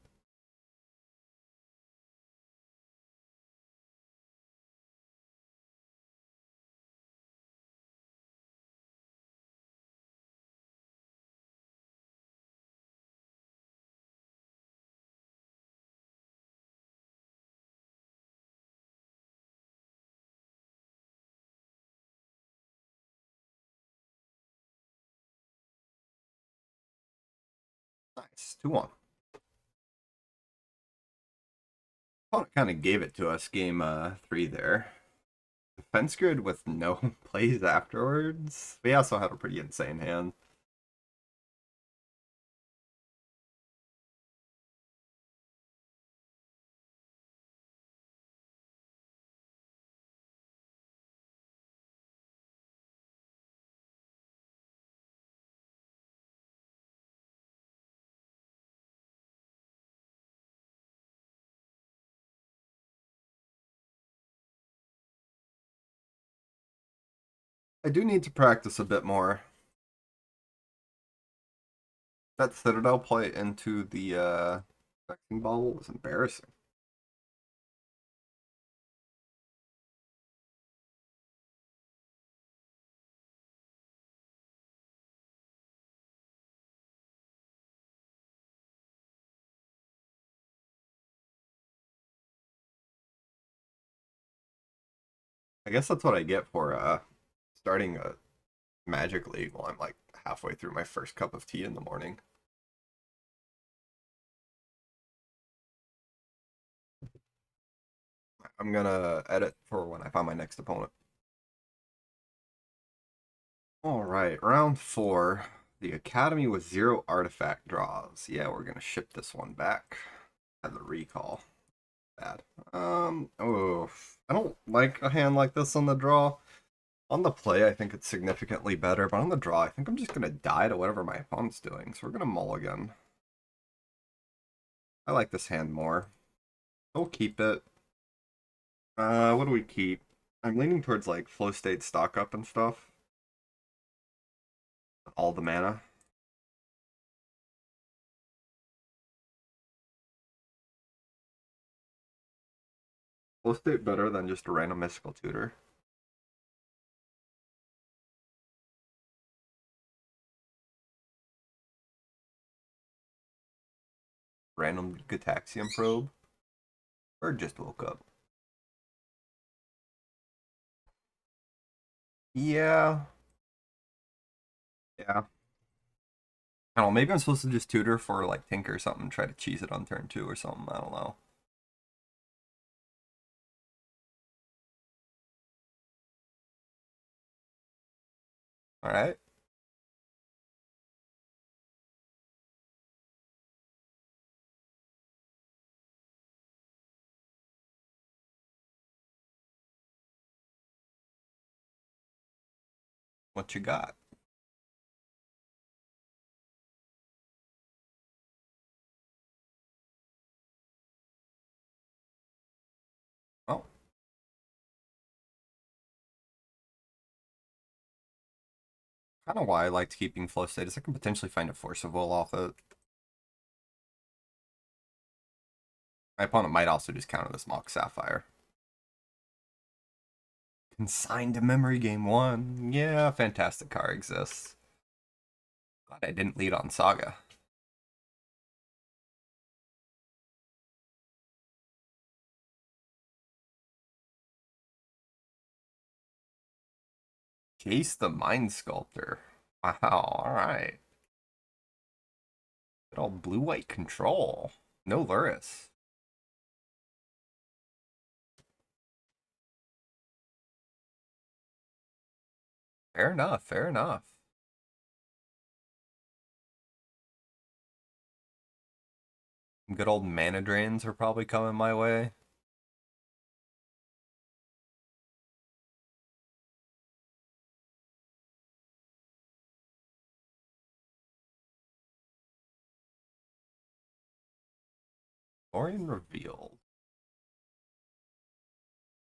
Nice, 2-1. Opponent kind of gave it to us game 3 there. Defense grid with no plays afterwards. We also had a pretty insane hand. I do need to practice a bit more. That Citadel play into the Vexing Bauble was embarrassing. I guess that's what I get for starting a Magic League while I'm like halfway through my first cup of tea in the morning. I'm gonna edit for when I find my next opponent. Alright, round 4. The Academy with 0 artifact draws. Yeah, we're gonna ship this one back. Had the recall. Bad. Oh, I don't like a hand like this on the draw. On the play, I think it's significantly better, but on the draw, I think I'm just gonna die to whatever my opponent's doing, so we're gonna mulligan. I like this hand more. We'll keep it. What do we keep? I'm leaning towards like flow state stock up and stuff. All the mana. Flow state better than just a random mystical tutor. Random Gataxian probe. Or just woke up. Yeah. Yeah. I don't know, maybe I'm supposed to just tutor for like Tinker or something, try to cheese it on turn 2 or something, I don't know. Alright. What you got? Oh. Kind of why I liked keeping flow state is I can potentially find a Force of Will off it. My opponent might also just counter this Mock Sapphire. Consigned to memory game 1. Yeah, fantastic car exists. Glad I didn't lead on Saga. Jace the Mind Sculptor. Wow, alright. Good old blue-white control. No Luris. Fair enough, fair enough. Good old mana drains are probably coming my way. Orion revealed.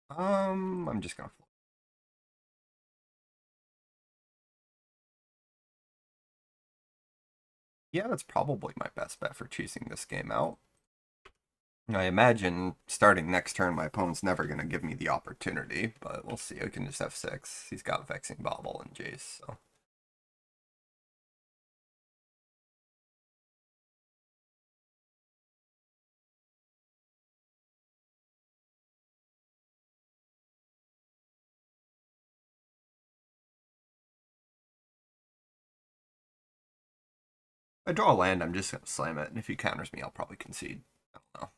I'm just gonna. Yeah, that's probably my best bet for choosing this game out. I imagine starting next turn, my opponent's never gonna give me the opportunity, but we'll see. I can just have 6. He's got Vexing Bauble and Jace, so. I draw a land, I'm just gonna slam it, and if he counters me, I'll probably concede. I don't know.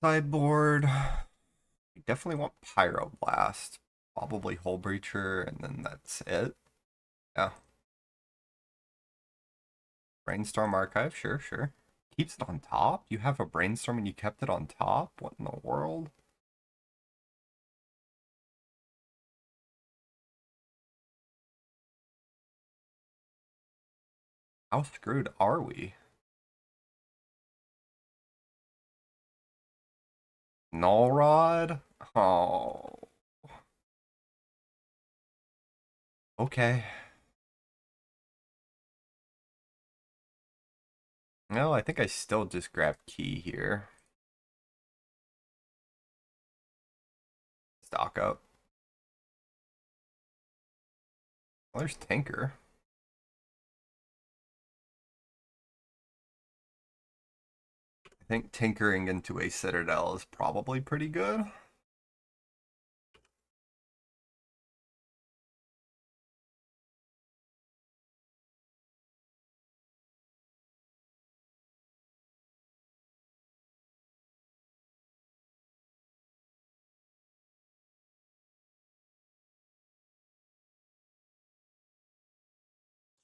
Sideboard. We definitely want Pyroblast. Probably Hull Breacher, and then that's it. Yeah. Brainstorm Archive, sure, sure. Keeps it on top? You have a Brainstorm and you kept it on top? What in the world? How screwed are we? Null Rod? Oh. Okay. No, I think I still just grab key here. Stock up. Well, there's Tinker. I think tinkering into a Citadel is probably pretty good.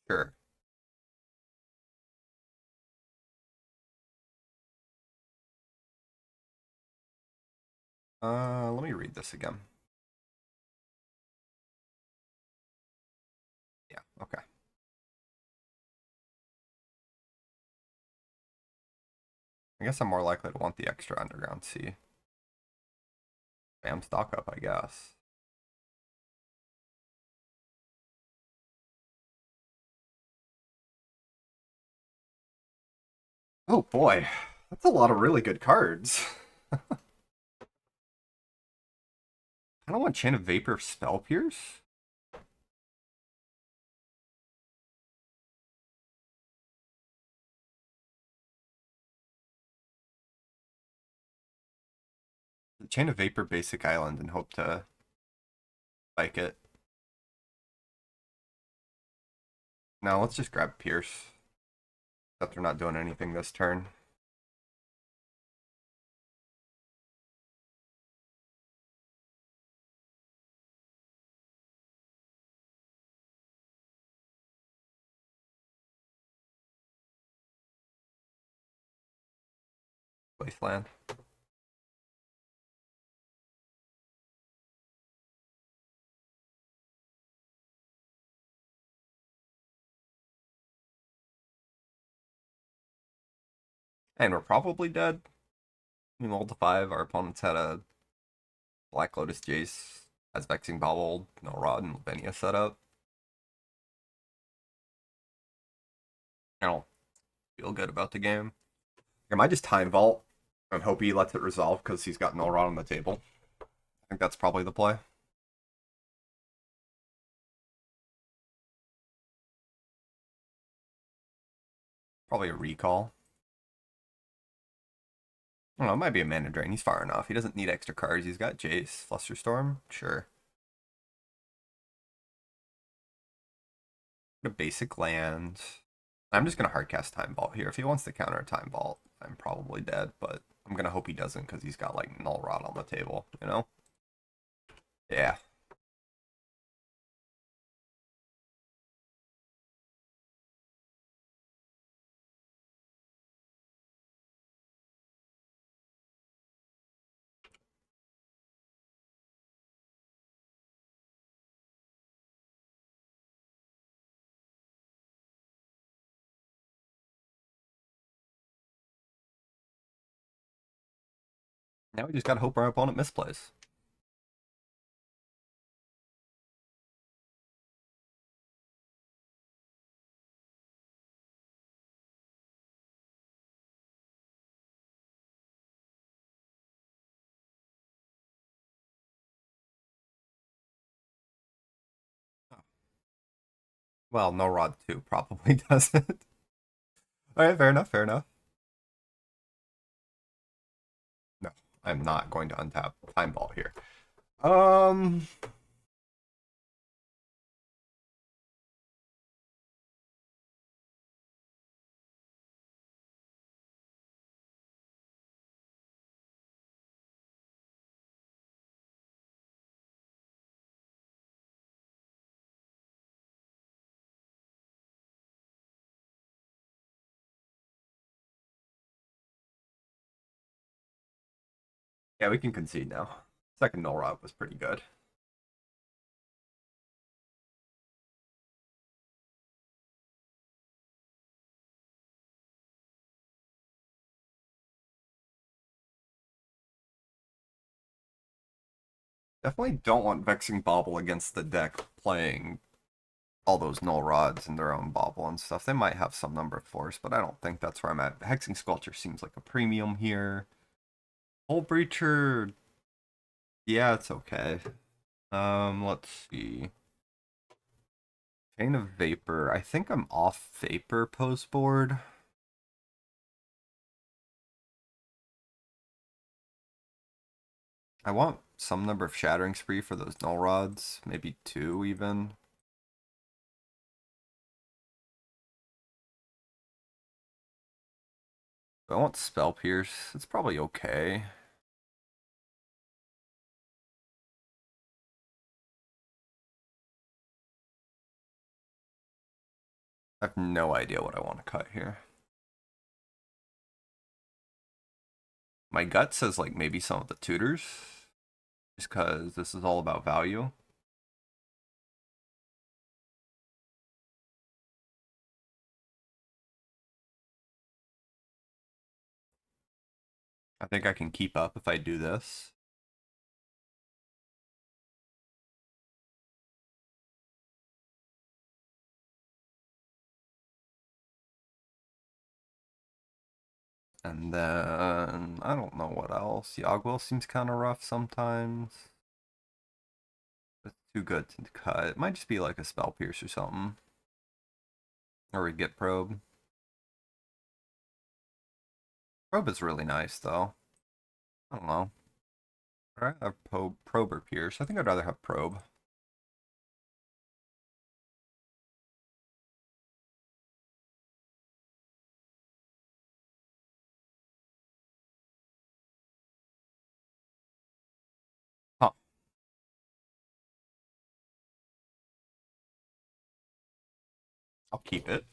Sure. Let me read this again. Yeah, okay. I guess I'm more likely to want the extra Underground Sea. Bam, stock up, I guess. Oh boy, that's a lot of really good cards. I don't want Chain of Vapor Spell Pierce. Chain of Vapor Basic Island and hope to spike it. Now let's just grab Pierce. Except they're not doing anything this turn. Wasteland. And we're probably dead. We rolled to 5. Our opponents had a Black Lotus Jace, has Vexing Bobble, no Rod, and Lavinia set up. I don't feel good about the game. I might just Time Vault and hope he lets it resolve because he's got no Rod on the table. I think that's probably the play. Probably a recall. I don't know, it might be a mana drain. He's far enough. He doesn't need extra cards. He's got Jace, Flusterstorm. Sure. A basic land. I'm just going to hardcast Time Vault here. If he wants to counter a Time Vault, I'm probably dead, but I'm going to hope he doesn't because he's got like Null Rod on the table, you know? Yeah. Now we just got to hope our opponent misplays. Well, no Rod 2 probably doesn't. Alright, fair enough, fair enough. No, I'm not going to untap Time Ball here. Um, yeah, we can concede now. Second null rod was pretty good. Definitely don't want Vexing Bobble against the deck playing all those null rods in their own bobble and stuff. They might have some number of force, but I don't think that's where I'm at. Hexing Sculpture seems like a premium here. Hull Breacher, yeah, it's okay. Let's see. Chain of Vapor. I think I'm off Vapor post board. I want some number of Shattering Spree for those null rods. Maybe 2 even. I want Spell Pierce. It's probably okay. I have no idea what I want to cut here. My gut says like maybe some of the tutors. Just because this is all about value. I think I can keep up if I do this. And then I don't know what else. Yogwell seems kind of rough sometimes. It's too good to cut. It might just be like a Spell Pierce or something. Or a Git Probe. Probe is really nice though. I don't know. I'd rather have Probe or Pierce. I think I'd rather have Probe. Huh. I'll keep it.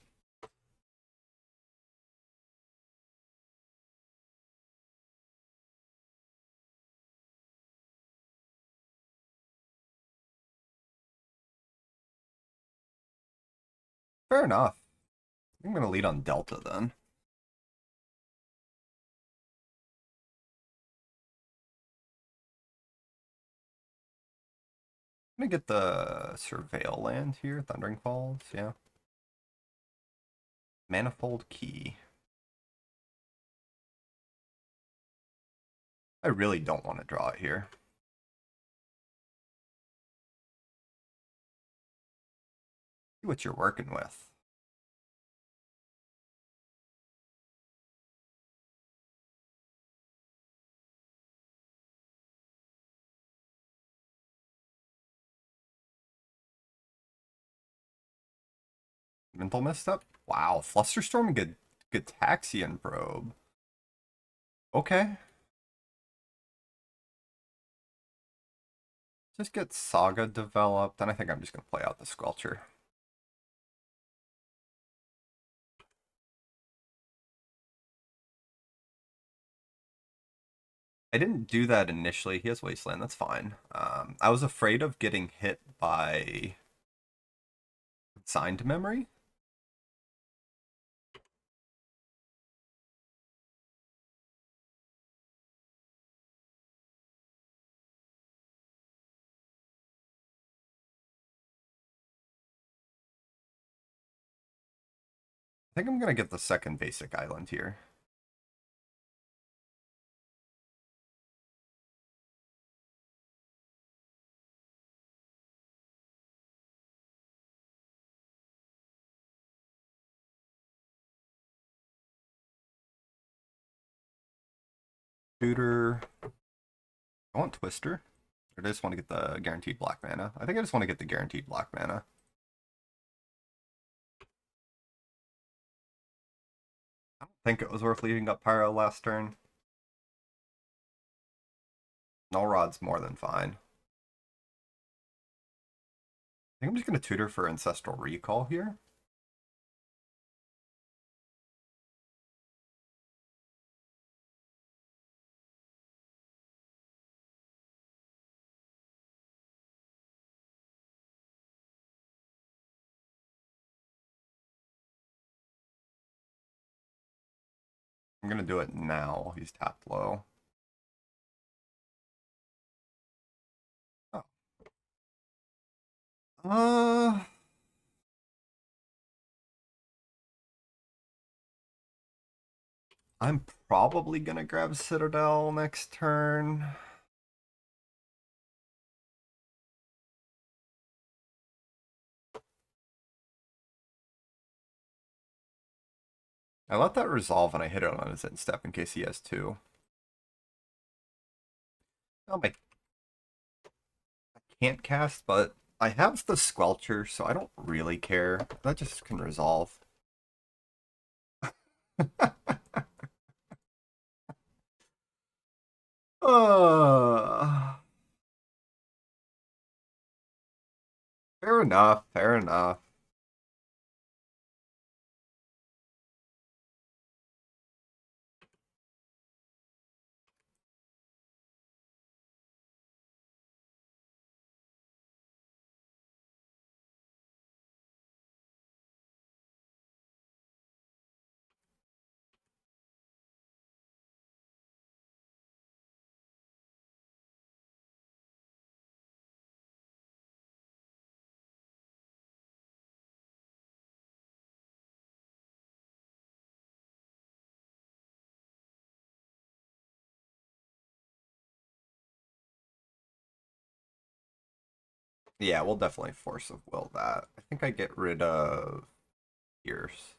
Fair enough. I'm gonna lead on Delta then. I'm gonna get the Surveil land here, Thundering Falls, yeah. Manifold Key. I really don't want to draw it here. See what you're working with. Mental misstep? Wow, Flusterstorm and Gitaxian Probe. Okay. Just get Saga developed, and I think I'm just gonna play out the Squelcher. I didn't do that initially. He has Wasteland, that's fine. I was afraid of getting hit by Signed Memory. I think I'm gonna get the second basic island here. Tutor. I want Twister. Or do I just want to get the guaranteed black mana? I think I just want to get the guaranteed black mana. I don't think it was worth leaving up Pyro last turn. Null Rod's more than fine. I think I'm just going to tutor for Ancestral Recall here. I'm going to do it now while he's tapped low. Oh. I'm probably going to grab Citadel next turn. I let that resolve and I hit it on his end step in case he has two. Oh, I can't cast, but I have the Squelcher, so I don't really care. That just can resolve. Fair enough, fair enough. Yeah, we'll definitely Force of Will that. I think I get rid of Pierce.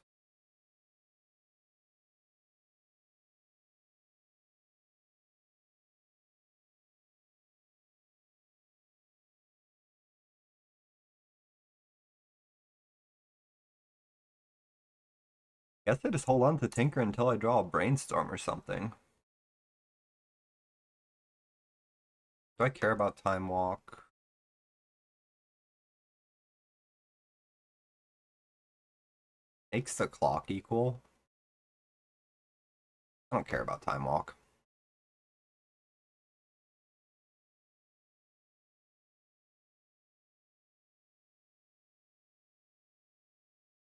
Guess I just hold on to Tinker until I draw a Brainstorm or something. Do I care about Time Walk? Makes the clock equal. I don't care about Time Walk.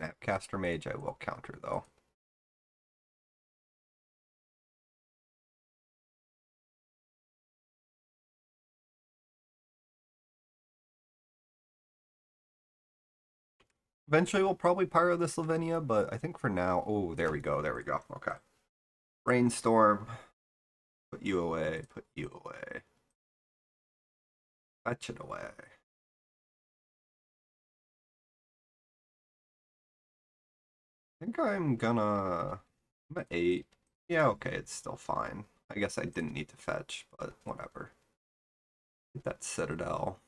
Snapcaster Mage I will counter though. Eventually we'll probably Pyro this Lavinia, but I think for now... Oh, there we go, there we go. Okay. Brainstorm. Put you away, put you away. Fetch it away. I think I'm at 8. Yeah, okay, it's still fine. I guess I didn't need to fetch, but whatever. Get that Citadel.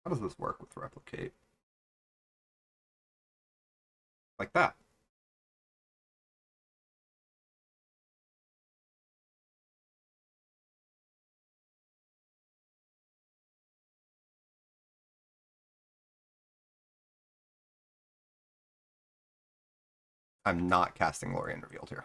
How does this work with Replicate? Like that. I'm not casting Lorien Revealed here.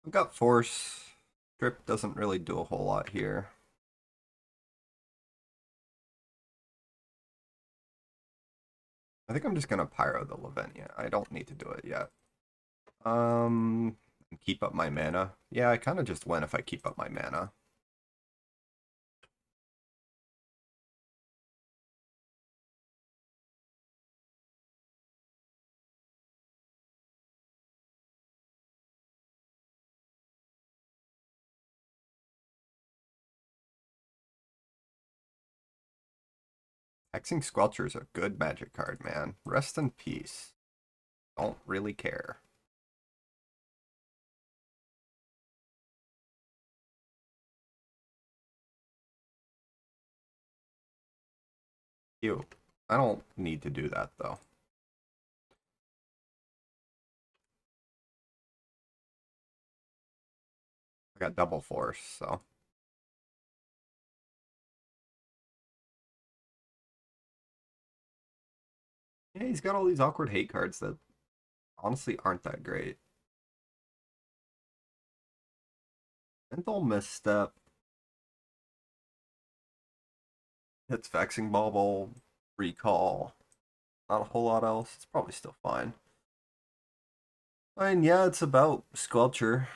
I've got Force. Drip doesn't really do a whole lot here. I think I'm just gonna Pyro the Lavinia. I don't need to do it yet. Keep up my mana. Yeah, I kind of just win if I keep up my mana. Hexing Squelcher is a good magic card, man. Rest in peace. Don't really care. Ew. I don't need to do that, though. I got double force, so. Yeah, he's got all these awkward hate cards that honestly aren't that great. Mental Misstep. Hits Vexing Bauble. Recall. Not a whole lot else. It's probably still fine. I mean, yeah, it's about Squelcher.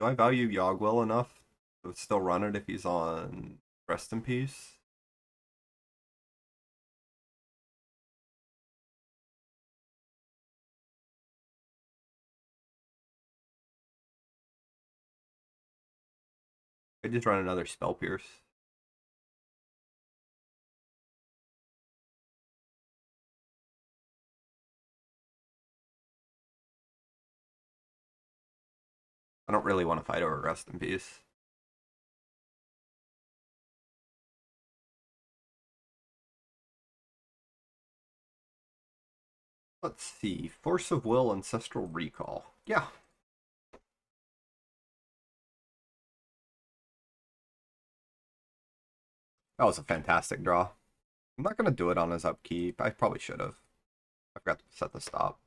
Do I value Yogg well enough to still run it if he's on Rest in Peace? I just run another Spell Pierce. I don't really want to fight over Rest in Peace. Let's see. Force of Will, Ancestral Recall. Yeah. That was a fantastic draw. I'm not going to do it on his upkeep. I probably should have. I forgot to set the stop.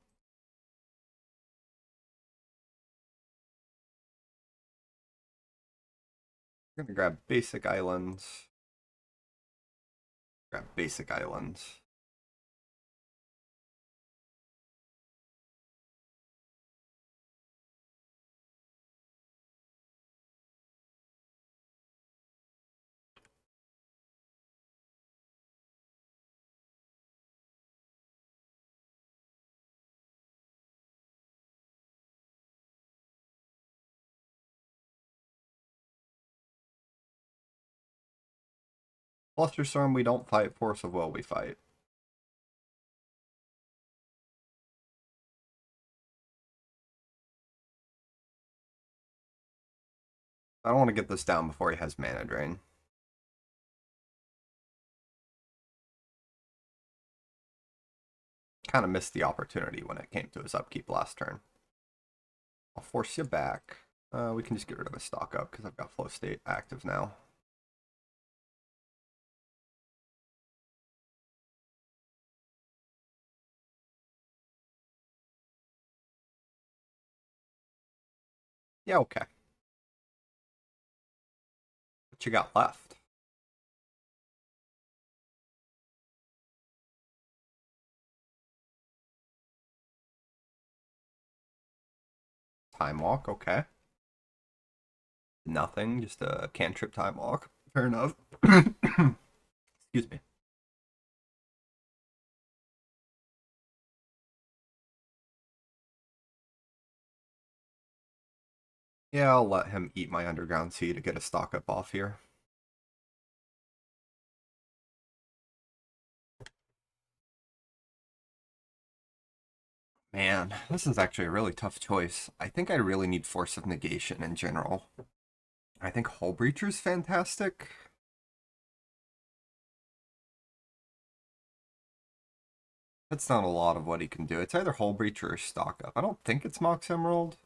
I'm going to grab Basic Islands. Grab Basic Islands. Flusterstorm, we don't fight. Force of Will, we fight. I don't want to get this down before he has Mana Drain. Kind of missed the opportunity when it came to his upkeep last turn. I'll force you back. We can just get rid of a stock up because I've got Flow State active now. Yeah, okay. What you got left? Time Walk, okay. Nothing, just a cantrip Time Walk. Fair enough. Excuse me. Yeah, I'll let him eat my Underground Sea to get a stock up off here. Man, this is actually a really tough choice. I think I really need Force of Negation in general. I think Hull Breacher's fantastic. That's not a lot of what he can do. It's either Hull Breacher or Stock Up. I don't think it's Mox Emerald.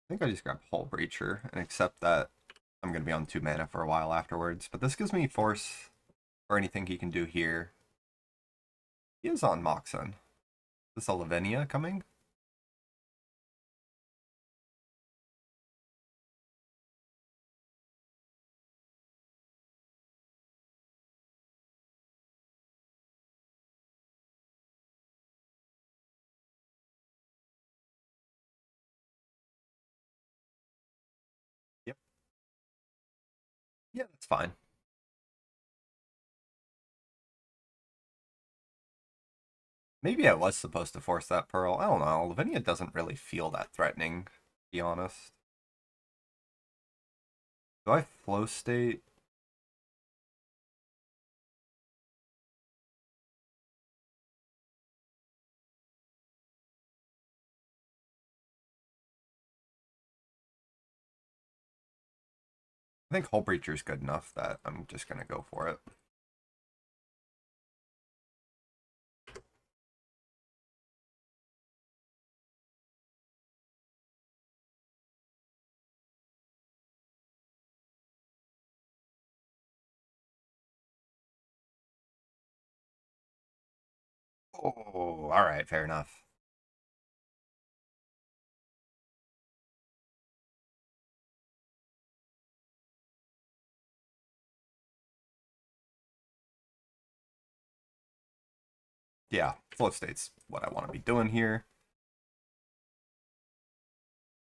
I think I just grab Hull Breacher and accept that I'm going to be on 2 mana for a while afterwards. But this gives me Force for anything he can do here. He is on Moxen. Is this a Lavinia coming? Yep. Yeah, that's fine. Maybe I was supposed to force that Pearl. I don't know. Lavinia doesn't really feel that threatening, to be honest. Do I flow state? I think Hull Breacher is good enough that I'm just gonna go for it. Oh, all right, fair enough. Yeah, flow state's what I want to be doing here.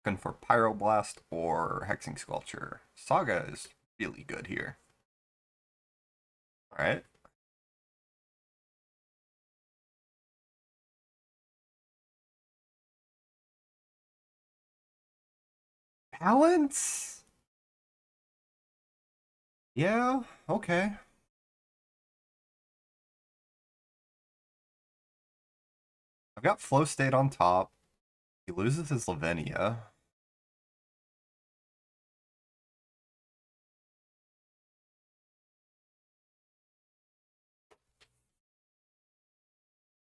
Looking for Pyroblast or Hexing Sculpture. Saga is really good here. All right. Balance? Yeah, okay. I've got Flow State on top. He loses his Lavinia.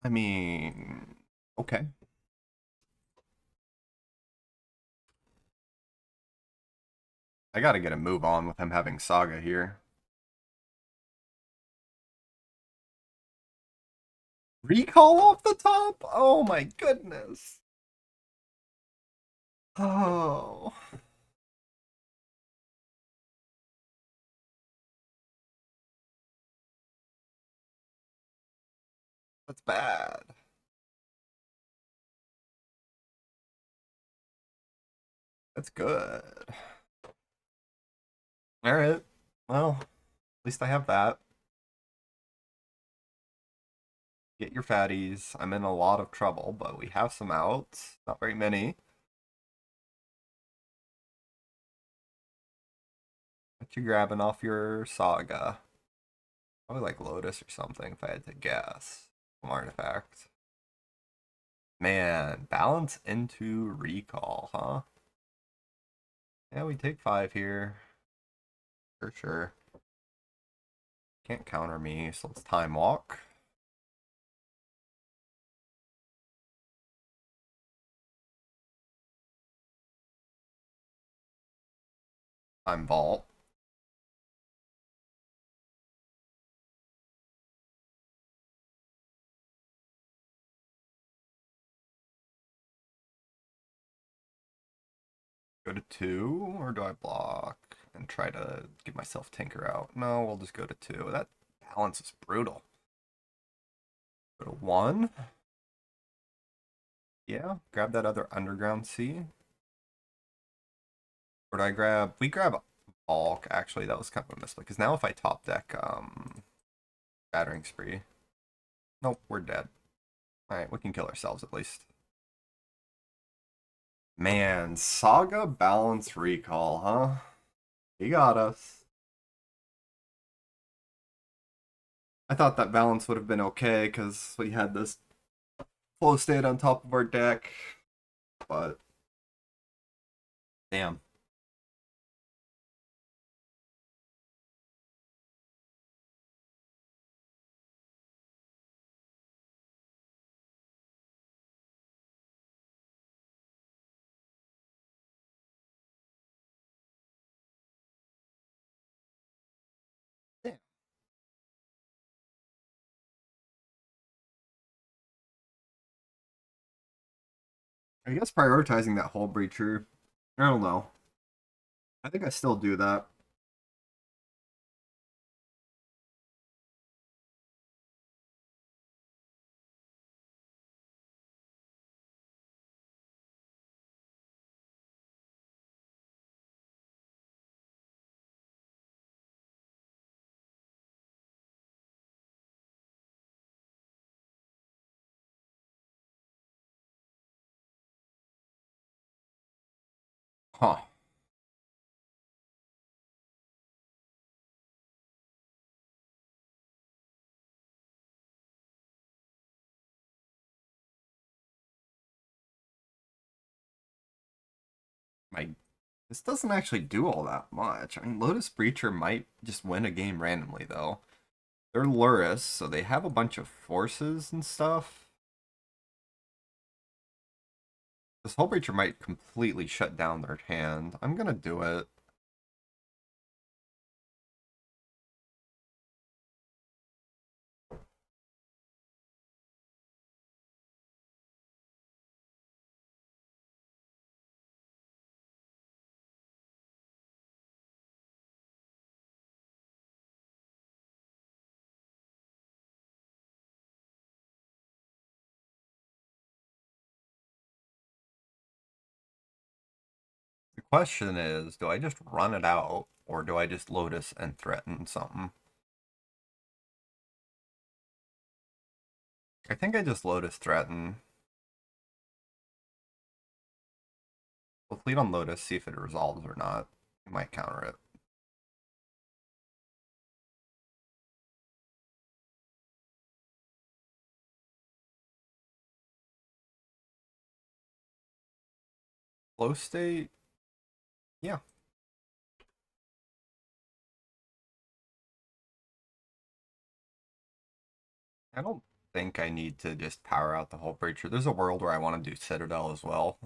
I mean, okay. I gotta get a move on with him having Saga here. Recall off the top? Oh my goodness. Oh, that's bad. That's good. All right. Well, at least I have that. Get your fatties. I'm in a lot of trouble, but we have some outs. Not very many. What you grabbing off your Saga? Probably like Lotus or something if I had to guess. Some artifact. Man, balance into recall, huh? Yeah, we take 5 here. For sure. Can't counter me, so let's time walk. Time vault. Go to 2, or do I block and try to give myself Tinker out? No, we'll just go to 2. That balance is brutal. Go to 1. Yeah, grab that other Underground Sea. Or do I grab... We grab Bulk, actually. That was kind of a misplay. Because now if I top deck Battering Spree... Nope, we're dead. Alright, we can kill ourselves at least. Man, Saga Balance Recall, huh? He got us. I thought that balance would have been okay because we had this flow state on top of our deck, but damn. Damn. I guess prioritizing that Hull Breacher. I don't know. I think I still do that. Huh. This doesn't actually do all that much. I mean, Lotus Breacher might just win a game randomly, though. They're Lurrus, so they have a bunch of forces and stuff. This Hull Breacher might completely shut down their hand. I'm gonna do it. The question is, do I just run it out, or do I just Lotus and threaten something? I think I just Lotus threaten. We'll fleet on Lotus, see if it resolves or not. I might counter it. Flow state? Yeah. I don't think I need to just power out the Hull Breacher. There's a world where I want to do Citadel as well.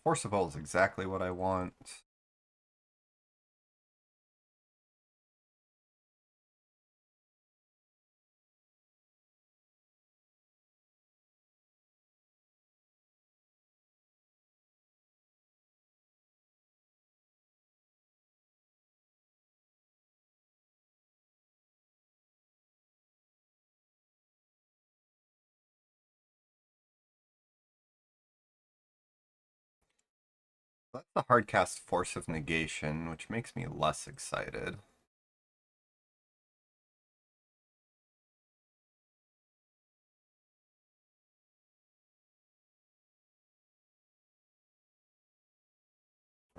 Force of Will is exactly what I want. That's the hard cast Force of Negation, which makes me less excited.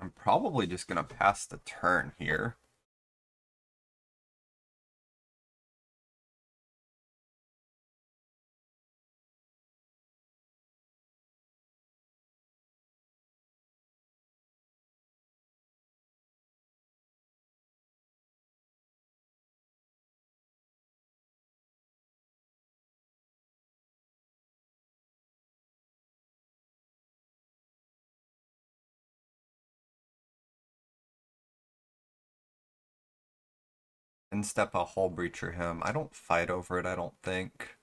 I'm probably just gonna pass the turn here. And step a Hull Breacher him. I don't fight over it, I don't think.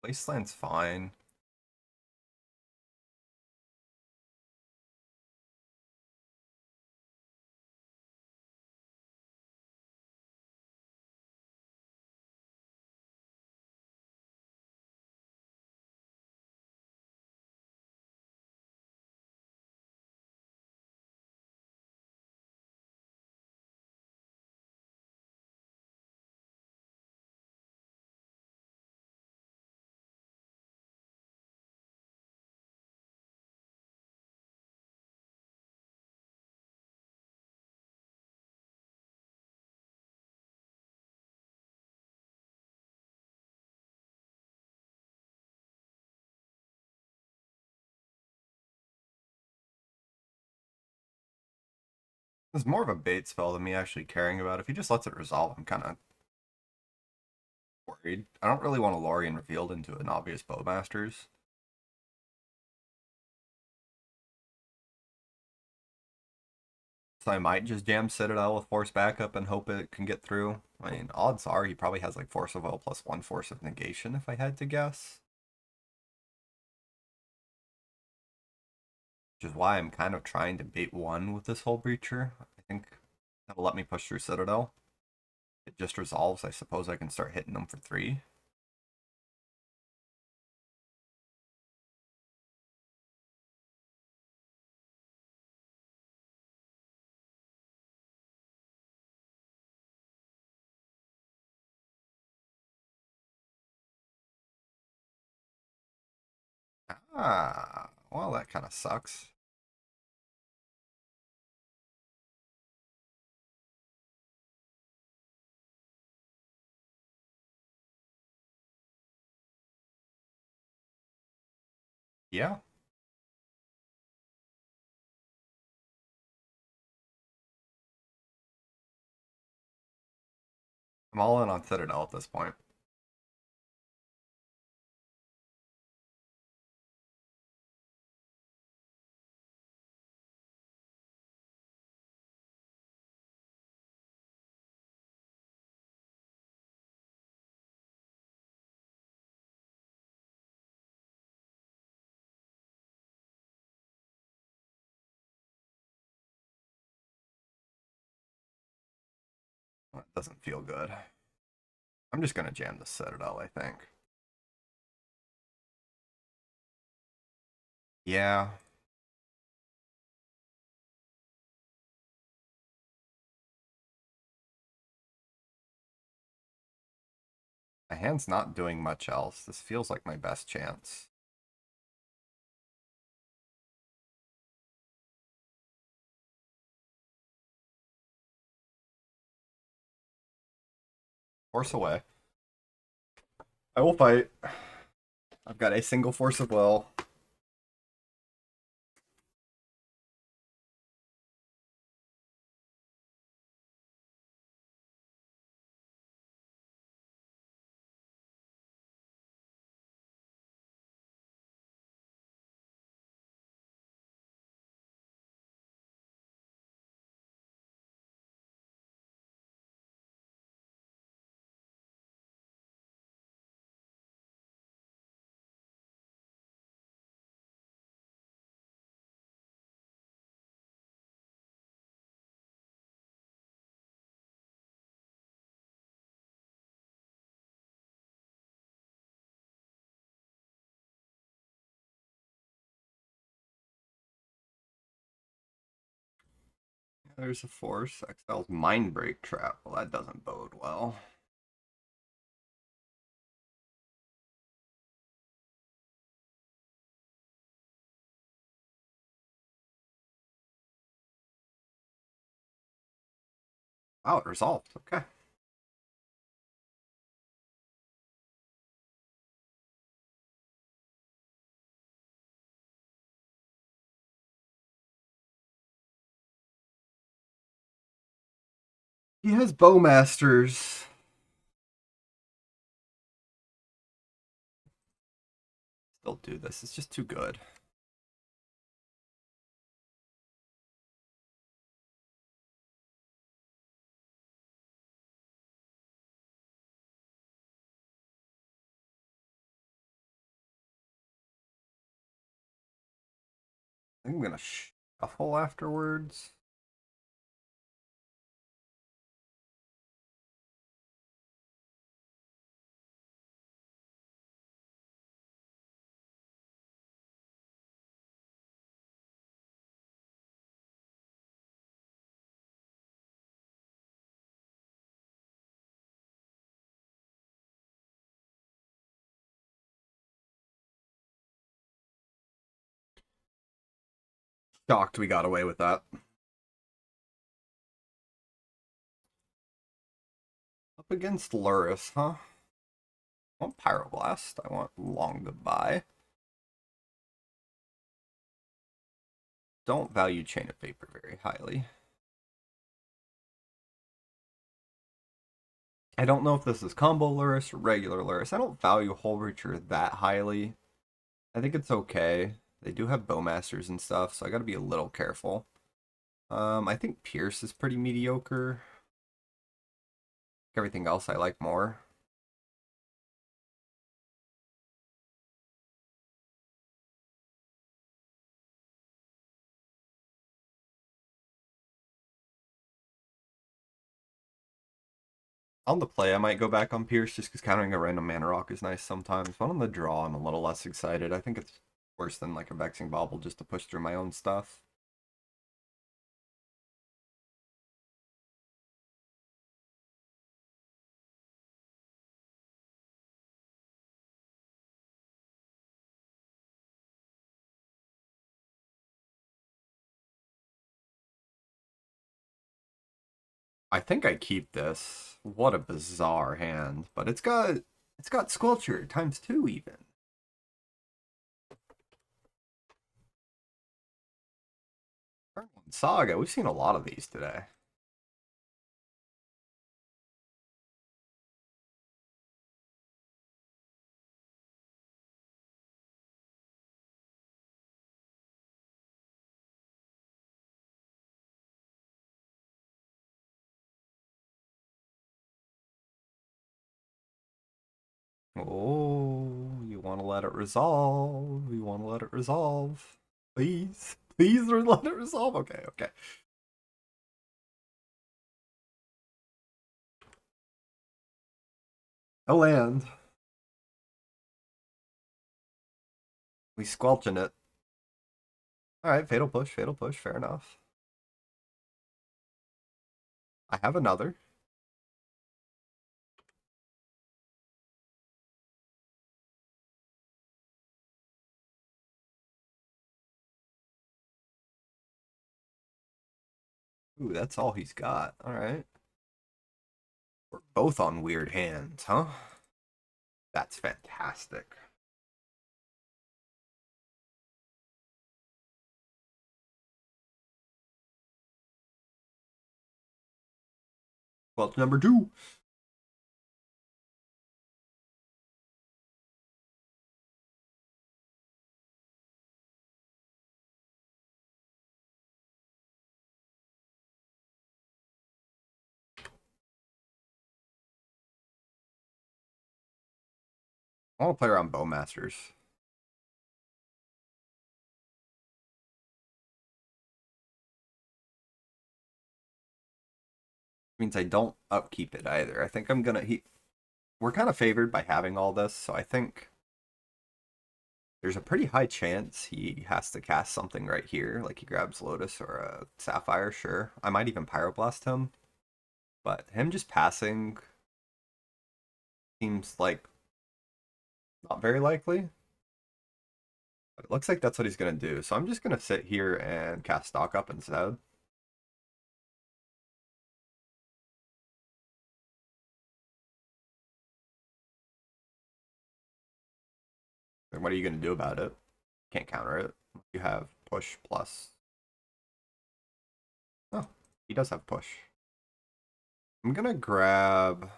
Wasteland's fine. It's more of a bait spell than me actually caring about. If he just lets it resolve, I'm kind of worried. I don't really want a Lorien revealed into an obvious Bowmasters. So I might just jam Citadel with Force Backup and hope it can get through. I mean, odds are he probably has like Force of Will plus one Force of Negation if I had to guess. Which is why I'm kind of trying to bait one with this Hull Breacher. I think That'll let me push through Citadel. It just resolves. I suppose I can start hitting them for 3. Ah, well, that kind of sucks. Yeah, I'm all in on Citadel at this point. That doesn't feel good. I'm just gonna jam the Citadel, I think. Yeah, my hand's not doing much else. This feels like my best chance. Force away. I will fight. I've got a single force of will. There's a force. Exile's Mind Break Trap. Well, that doesn't bode well. Oh, it resolved. Okay. He has Bowmasters. Still do this. It's just too good. I think I'm gonna shuffle afterwards. Shocked we got away with that. Up against Lurrus, huh? I want Pyroblast. I want Long Goodbye. Don't value Chain of Vapor very highly. I don't know if this is combo Lurrus or regular Lurrus. I don't value Hullbreacher that highly. I think it's okay. They do have Bowmasters and stuff, so I gotta be a little careful. I think Pierce is pretty mediocre. Everything else I like more. On the play, I might go back on Pierce just because countering a random mana rock is nice sometimes. But on the draw, I'm a little less excited. I think it's worse than like a Vexing Bauble just to push through my own stuff. I think I keep this. What a bizarre hand, but it's got Squelcher times 2 even. Turn 1 Saga, we've seen a lot of these today. Oh, you want to let it resolve. You want to let it resolve. Please. Please let it resolve. Okay, okay. A land. We squelching it. Alright, fatal push, fair enough. I have another. Ooh, that's all he's got. Alright. We're both on weird hands, huh? That's fantastic. Well, it's number 2. I want to play around Bowmasters. Means I don't upkeep it either. I think I'm gonna we're kind of favored by having all this, so I think there's a pretty high chance he has to cast something right here, like he grabs Lotus or a Sapphire, sure. I might even Pyroblast him, but him just passing seems like not very likely. But it looks like that's what he's gonna do, so I'm just gonna sit here and cast Stock Up instead. And what are you gonna do about it? Can't counter it. You have push plus. Oh, he does have push. I'm gonna grab.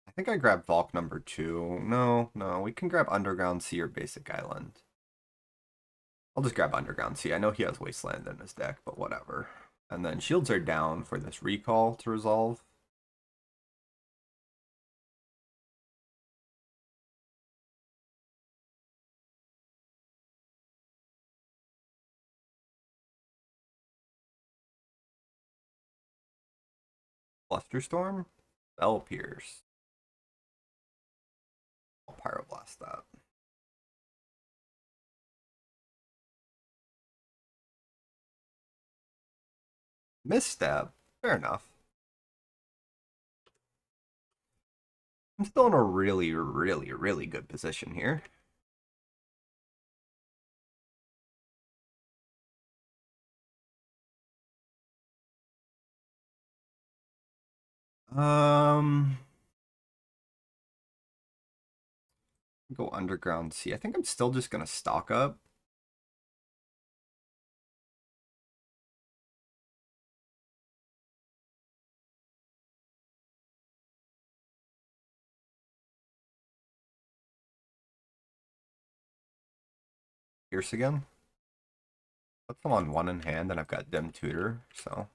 I think I grabbed Valk number 2. No, no, we can grab Underground Sea or Basic Island. I'll just grab Underground Sea. I know he has Wasteland in his deck, but whatever. And then shields are down for this recall to resolve. Flusterstorm? Bell Pierce. I'll Pyroblast that. Misstep. Fair enough. I'm still in a really, really, really good position here. Um, go Underground Sea. I think I'm still just gonna stock up. Pierce again. Put them on 1 in hand, and I've got Dim Tutor, so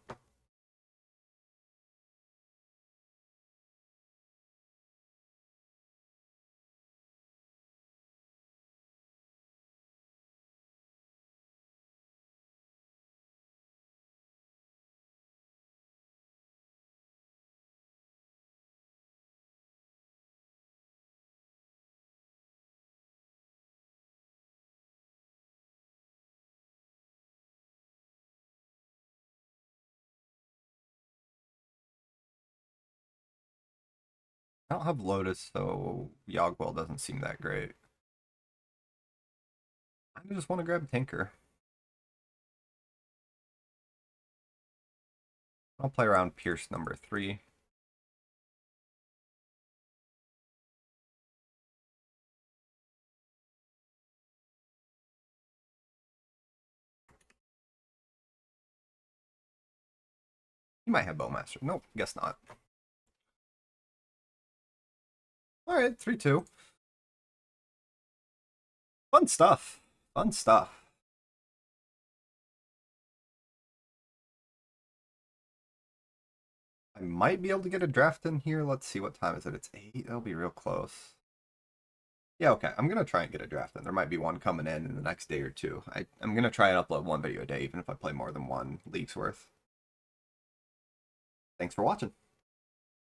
I don't have Lotus, so Yogwell doesn't seem that great. I just want to grab Tinker. I'll play around Pierce number 3. You might have Bowmaster. Nope, guess not. Alright, 3-2. Fun stuff. Fun stuff. I might be able to get a draft in here. Let's see, what time is it? It's 8. That'll be real close. Yeah, okay. I'm going to try and get a draft in. There might be one coming in the next day or two. I'm going to try and upload one video a day, even if I play more than one league's worth. Thanks for watching.